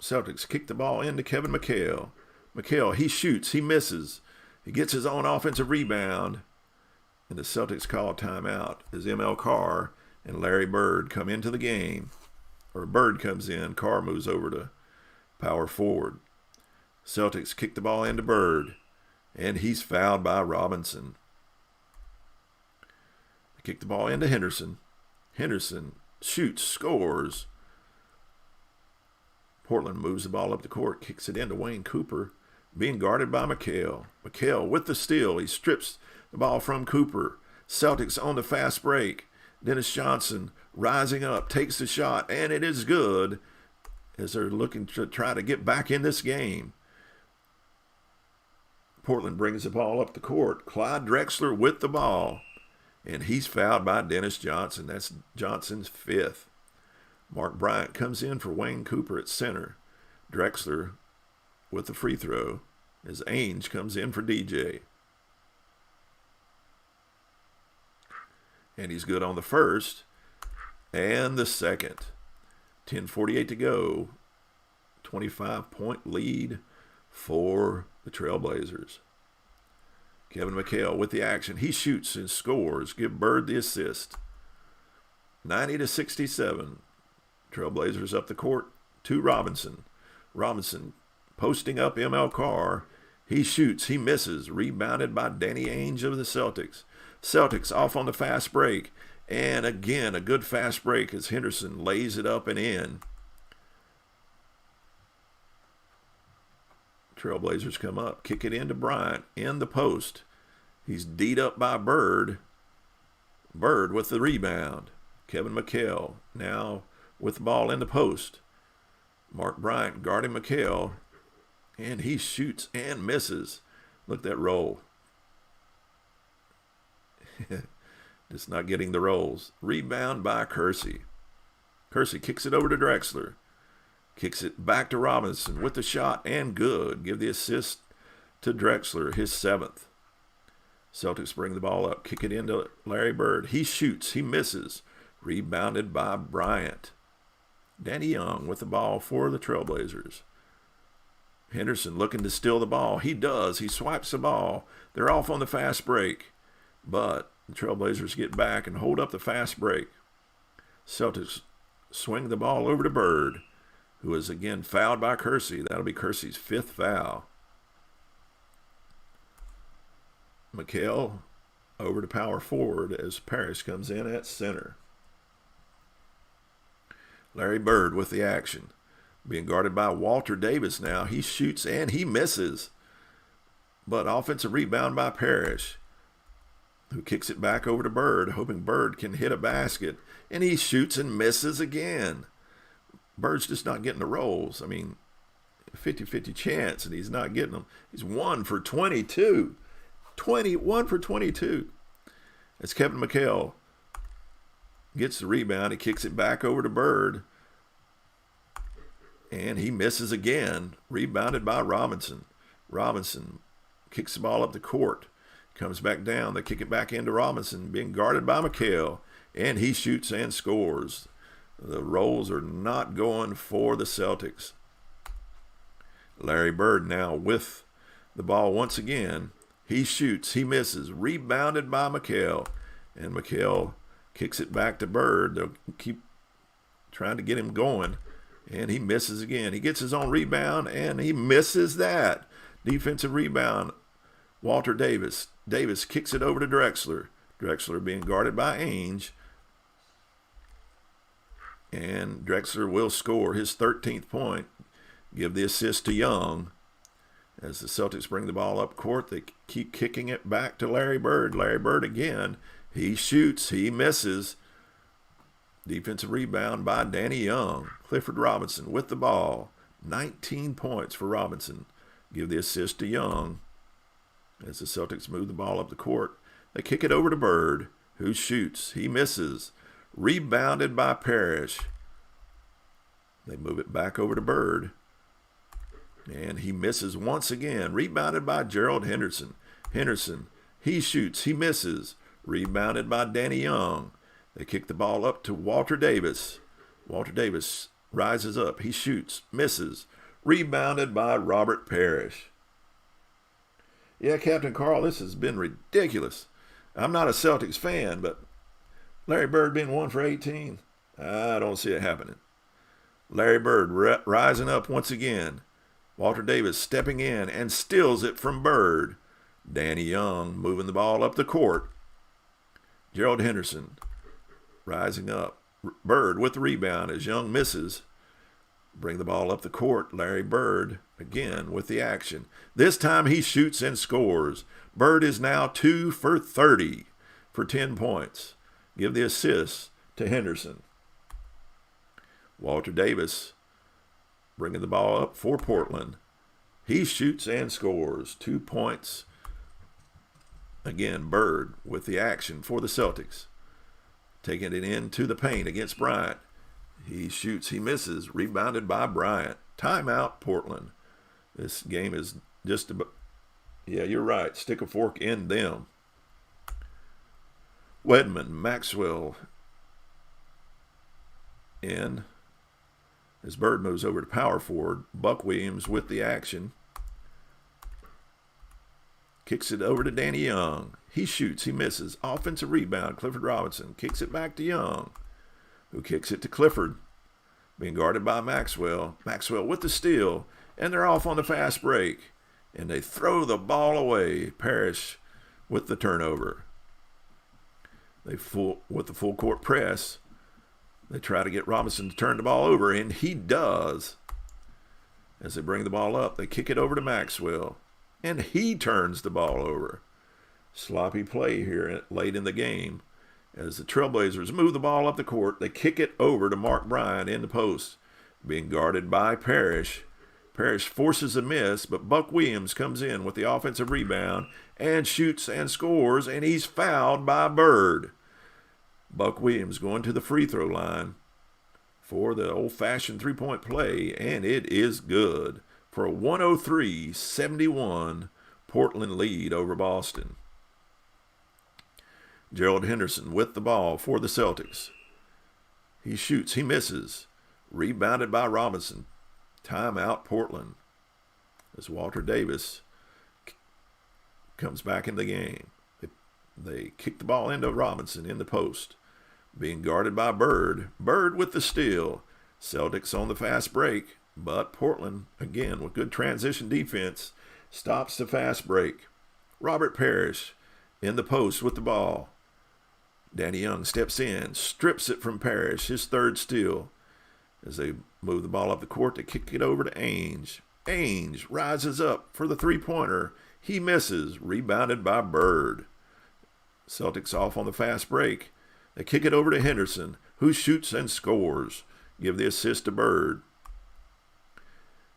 Celtics kick the ball into Kevin McHale. McHale, he shoots, he misses. He gets his own offensive rebound. And the Celtics call a timeout as M.L. Carr and Larry Bird come into the game. Or Bird comes in, Carr moves over to power forward. Celtics kick the ball into Bird, and he's fouled by Robinson. They kick the ball into Henderson. Henderson shoots, scores. Portland moves the ball up the court, kicks it into Wayne Cooper, being guarded by McHale. McHale with the steal. He strips the ball from Cooper. Celtics on the fast break. Dennis Johnson rising up, takes the shot, and it is good. as they're looking to try to get back in this game. Portland brings the ball up the court. Clyde Drexler with the ball. And he's fouled by Dennis Johnson. That's Johnson's fifth. Mark Bryant comes in for Wayne Cooper at center. Drexler with the free throw as Ainge comes in for DJ. And he's good on the first and the second. 10:48 to go. 25-point lead for the Trailblazers. Kevin McHale with the action. He shoots and scores. Give Bird the assist. 90-67. Trailblazers up the court to Robinson. Robinson posting up ML Carr. He shoots. He misses. Rebounded by Danny Ainge of the Celtics. Celtics off on the fast break. And again, a good fast break as Henderson lays it up and in. Trailblazers come up, kick it into Bryant in the post. He's D'd up by Bird. Bird with the rebound. Kevin McHale now with the ball in the post. Mark Bryant guarding McHale, and he shoots and misses. Look at that roll. Just not getting the rolls. Rebound by Kersey. Kersey kicks it over to Drexler. Kicks it back to Robinson with the shot and good. Give the assist to Drexler, his seventh. Celtics bring the ball up. Kick it into Larry Bird. He shoots. He misses. Rebounded by Bryant. Danny Young with the ball for the Trailblazers. Henderson looking to steal the ball. He does. He swipes the ball. They're off on the fast break. But the Trailblazers get back and hold up the fast break. Celtics swing the ball over to Bird, who is again fouled by Kersey. That'll be Kersey's fifth foul. McHale over to power forward as Parrish comes in at center. Larry Bird with the action. Being guarded by Walter Davis now. He shoots and he misses. But offensive rebound by Parrish, who kicks it back over to Bird, hoping Bird can hit a basket. And he shoots and misses again. Bird's just not getting the rolls. I mean, 50-50 chance, and he's not getting them. He's 1 for 22. 1 for 22. As Kevin McHale gets the rebound, he kicks it back over to Bird, and he misses again. Rebounded by Robinson. Robinson kicks the ball up the court, comes back down. They kick it back into Robinson, being guarded by McHale, and he shoots and scores. The rolls are not going for the Celtics. Larry Bird now with the ball once again. He shoots. He misses. Rebounded by McHale. And McHale kicks it back to Bird. They'll keep trying to get him going. And he misses again. He gets his own rebound, and he misses that. Defensive rebound. Walter Davis. Davis kicks it over to Drexler. Drexler being guarded by Ainge. And Drexler will score his 13th point. Give the assist to Young. As the Celtics bring the ball up court, they keep kicking it back to Larry Bird. Larry Bird again. He shoots. He misses. Defensive rebound by Danny Young. Clifford Robinson with the ball. 19 points for Robinson. Give the assist to Young. As the Celtics move the ball up the court, they kick it over to Bird, who shoots. He misses. Rebounded by Parrish. They move it back over to Bird. And he misses once again. Rebounded by Gerald Henderson. Henderson, he shoots. He misses. Rebounded by Danny Young. They kick the ball up to Walter Davis. Walter Davis rises up. He shoots. Misses. Rebounded by Robert Parrish. Yeah, Captain Carl, this has been ridiculous. I'm not a Celtics fan, but Larry Bird being 1 for 18, I don't see it happening. Larry Bird rising up once again. Walter Davis stepping in and steals it from Bird. Danny Young moving the ball up the court. Gerald Henderson rising up. Bird with the rebound as Young misses. Bring the ball up the court. Larry Bird again with the action. This time he shoots and scores. Bird is now 2 for 30 for 10 points. Give the assist to Henderson. Walter Davis bringing the ball up for Portland. He shoots and scores. 2 points. Again, Bird with the action for the Celtics. Taking it into the paint against Bryant. He shoots, he misses. Rebounded by Bryant. Timeout, Portland. This game is just about, yeah, you're right. Stick a fork in them. Wedman, Maxwell in. As Bird moves over to power forward, Buck Williams with the action. Kicks it over to Danny Young. He shoots, he misses. Offensive rebound, Clifford Robinson. Kicks it back to Young, who kicks it to Clifford. Being guarded by Maxwell. Maxwell with the steal, and they're off on the fast break. And they throw the ball away. Parrish with the turnover. With the full court press. They try to get Robinson to turn the ball over, and he does. As they bring the ball up, they kick it over to Maxwell, and he turns the ball over. Sloppy play here late in the game. As the Trailblazers move the ball up the court, they kick it over to Mark Bryant in the post, being guarded by Parrish. Parrish forces a miss, but Buck Williams comes in with the offensive rebound and shoots and scores, and he's fouled by Bird. Buck Williams going to the free throw line for the old-fashioned three-point play, and it is good for a 103-71 Portland lead over Boston. Gerald Henderson with the ball for the Celtics. He shoots, he misses. Rebounded by Robinson. Timeout, Portland. As Walter Davis comes back in the game. They kick the ball into Robinson in the post. Being guarded by Bird. Bird with the steal. Celtics on the fast break. But Portland, again, with good transition defense, stops the fast break. Robert Parrish in the post with the ball. Danny Young steps in, strips it from Parrish, his third steal. As they move the ball up the court, they kick it over to Ainge. Ainge rises up for the three-pointer. He misses, rebounded by Bird. Celtics off on the fast break. They kick it over to Henderson, who shoots and scores. Give the assist to Bird.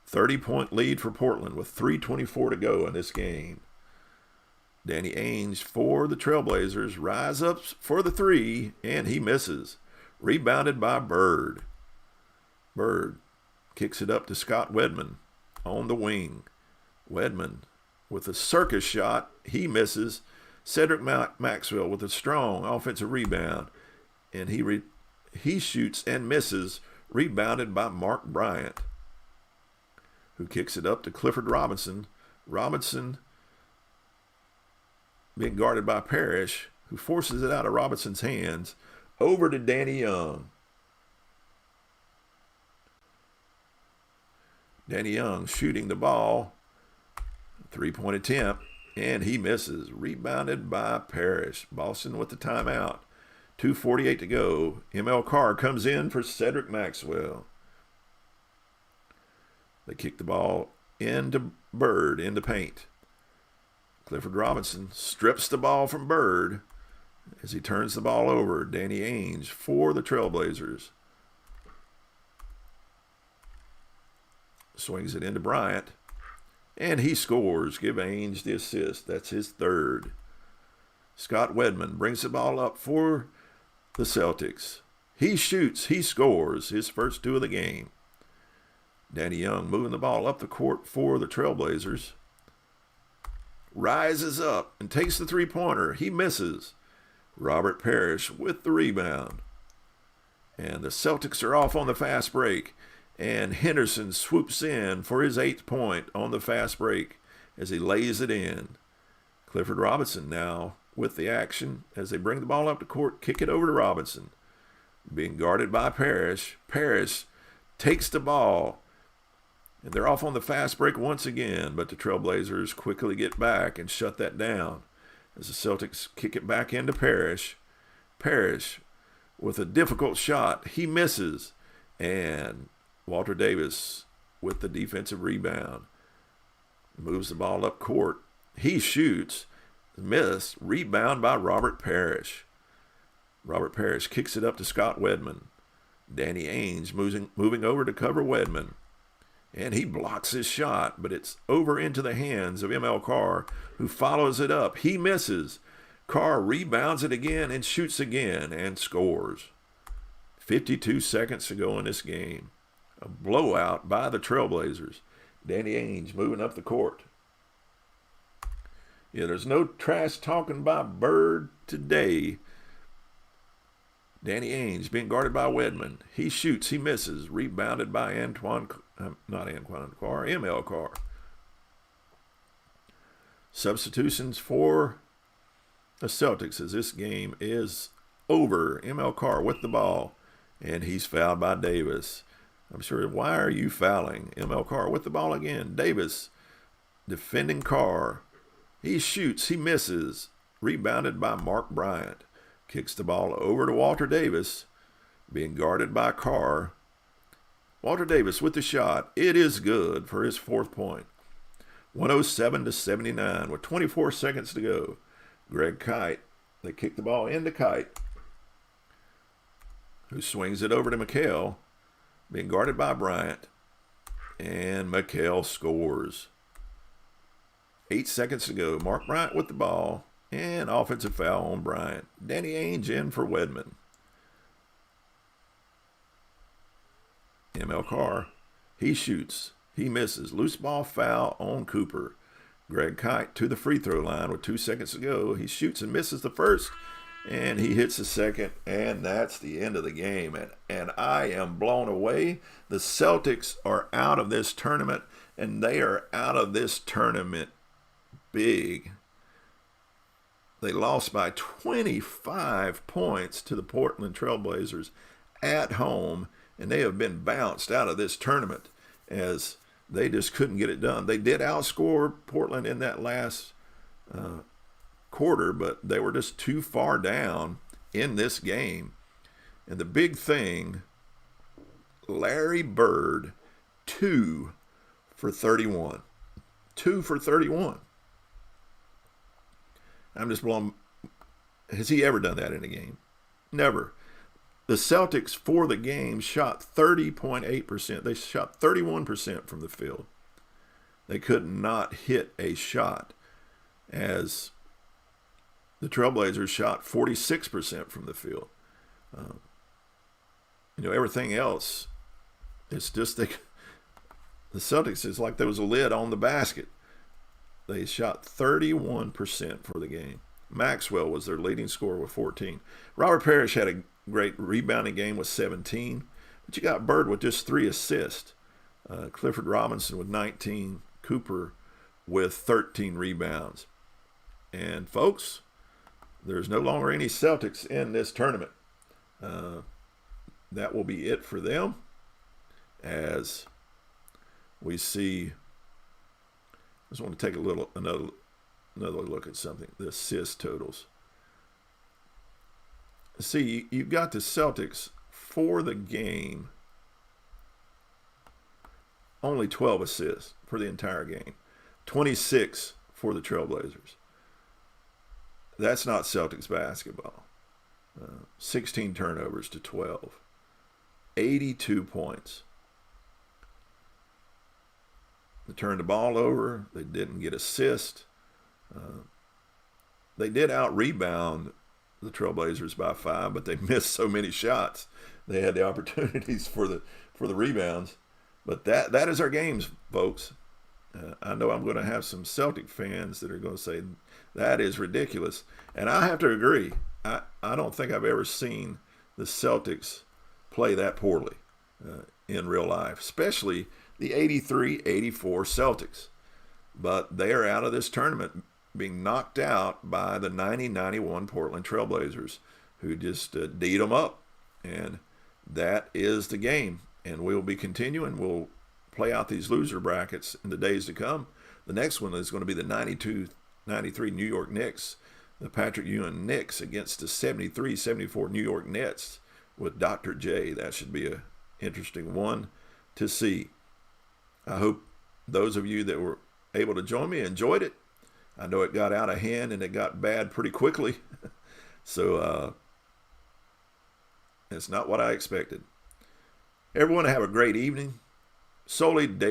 30-point lead for Portland with 3:24 to go in this game. Danny Ainge for the Trailblazers. Rise up for the three, and he misses. Rebounded by Bird. Bird kicks it up to Scott Wedman on the wing. Wedman with a circus shot. He misses. Cedric Maxwell with a strong offensive rebound. And he shoots and misses. Rebounded by Mark Bryant, who kicks it up to Clifford Robinson. Robinson being guarded by Parrish, who forces it out of Robinson's hands over to Danny Young. Danny Young shooting the ball. Three-point attempt, and he misses. Rebounded by Parrish. Boston with the timeout. 2:48 to go. M.L. Carr comes in for Cedric Maxwell. They kick the ball into Bird in the paint. Clifford Robinson strips the ball from Bird as he turns the ball over. Danny Ainge for the Trailblazers. Swings it into Bryant, and he scores. Give Ainge the assist. That's his third. Scott Wedman brings the ball up for the Celtics. He shoots. He scores. His first two of the game. Danny Young moving the ball up the court for the Trailblazers. Rises up and takes the three-pointer. He misses. Robert Parrish with the rebound. And the Celtics are off on the fast break. And Henderson swoops in for his 8th point on the fast break as he lays it in. Clifford Robinson now with the action as they bring the ball up the court, kick it over to Robinson. Being guarded by Parrish. Parrish takes the ball. And they're off on the fast break once again, but the Trailblazers quickly get back and shut that down as the Celtics kick it back into Parrish. Parrish with a difficult shot. He misses. And Walter Davis with the defensive rebound. Moves the ball up court. He shoots. Miss. Rebound by Robert Parrish. Robert Parrish kicks it up to Scott Wedman. Danny Ainge moving over to cover Wedman. and he blocks his shot, but it's over into the hands of ML Carr, who follows it up. He misses. Carr rebounds it again and shoots again and scores. 52 seconds to go in this game. A blowout by the Trailblazers. Danny Ainge moving up the court. Yeah, there's no trash talking by Bird today. Danny Ainge being guarded by Wedman. He shoots, he misses. Rebounded by ML Carr. Substitutions for the Celtics as this game is over. ML Carr with the ball, and he's fouled by Davis. I'm sure, why are you fouling? ML Carr with the ball again. Davis defending Carr. He shoots, he misses. Rebounded by Mark Bryant. Kicks the ball over to Walter Davis, being guarded by Carr. Walter Davis with the shot. It is good for his 4th point. 107-79 with 24 seconds to go. Greg Kite, they kick the ball into Kite, who swings it over to McHale, being guarded by Bryant, and McHale scores. 8 seconds to go. Mark Bryant with the ball, and offensive foul on Bryant. Danny Ainge in for Wedman. ML Carr, he shoots, he misses. Loose ball foul on Cooper. Greg Kite to the free throw line with 2 seconds to go. He shoots and misses the first, and he hits the second, and that's the end of the game. And I am blown away. The Celtics are out of this tournament, and they are out of this tournament big. They lost by 25 points to the Portland Trailblazers at home, and they have been bounced out of this tournament as they just couldn't get it done. They did outscore Portland in that last quarter, but they were just too far down in this game. And the big thing, Larry Bird, 2 for 31. 2 for 31. I'm just blown. Has he ever done that in a game? Never. The Celtics for the game shot 30.8%. They shot 31% from the field. They could not hit a shot, as the Trailblazers shot 46% from the field. Everything else, it's just the Celtics is like there was a lid on the basket. They shot 31% for the game. Maxwell was their leading scorer with 14. Robert Parrish had a great rebounding game with 17. But you got Bird with just 3 assists. Clifford Robinson with 19. Cooper with 13 rebounds. And folks, there's no longer any Celtics in this tournament. That will be it for them, as we see. I just want to take another look at something. The assist totals. See, you've got the Celtics for the game, only 12 assists for the entire game. 26 for the Trailblazers. That's not Celtics basketball. 16 turnovers to 12. 82 points. They turned the ball over. They didn't get assist. They did out-rebound the Trailblazers by 5, but they missed so many shots. They had the opportunities for the rebounds. But that is our games, folks. I know I'm going to have some Celtic fans that are going to say, that is ridiculous. And I have to agree. I don't think I've ever seen the Celtics play that poorly in real life, especially the 83-84 Celtics. But they are out of this tournament, being knocked out by the 90-91 Portland Trailblazers, who just D'd them up. And that is the game. And we'll be continuing. We'll play out these loser brackets in the days to come. The next one is going to be the 92-93 New York Knicks, the Patrick Ewing Knicks against the 73-74 New York Nets with Dr. J. That should be an interesting one to see. I hope those of you that were able to join me enjoyed it. I know it got out of hand and it got bad pretty quickly. So it's not what I expected. Everyone have a great evening. Solely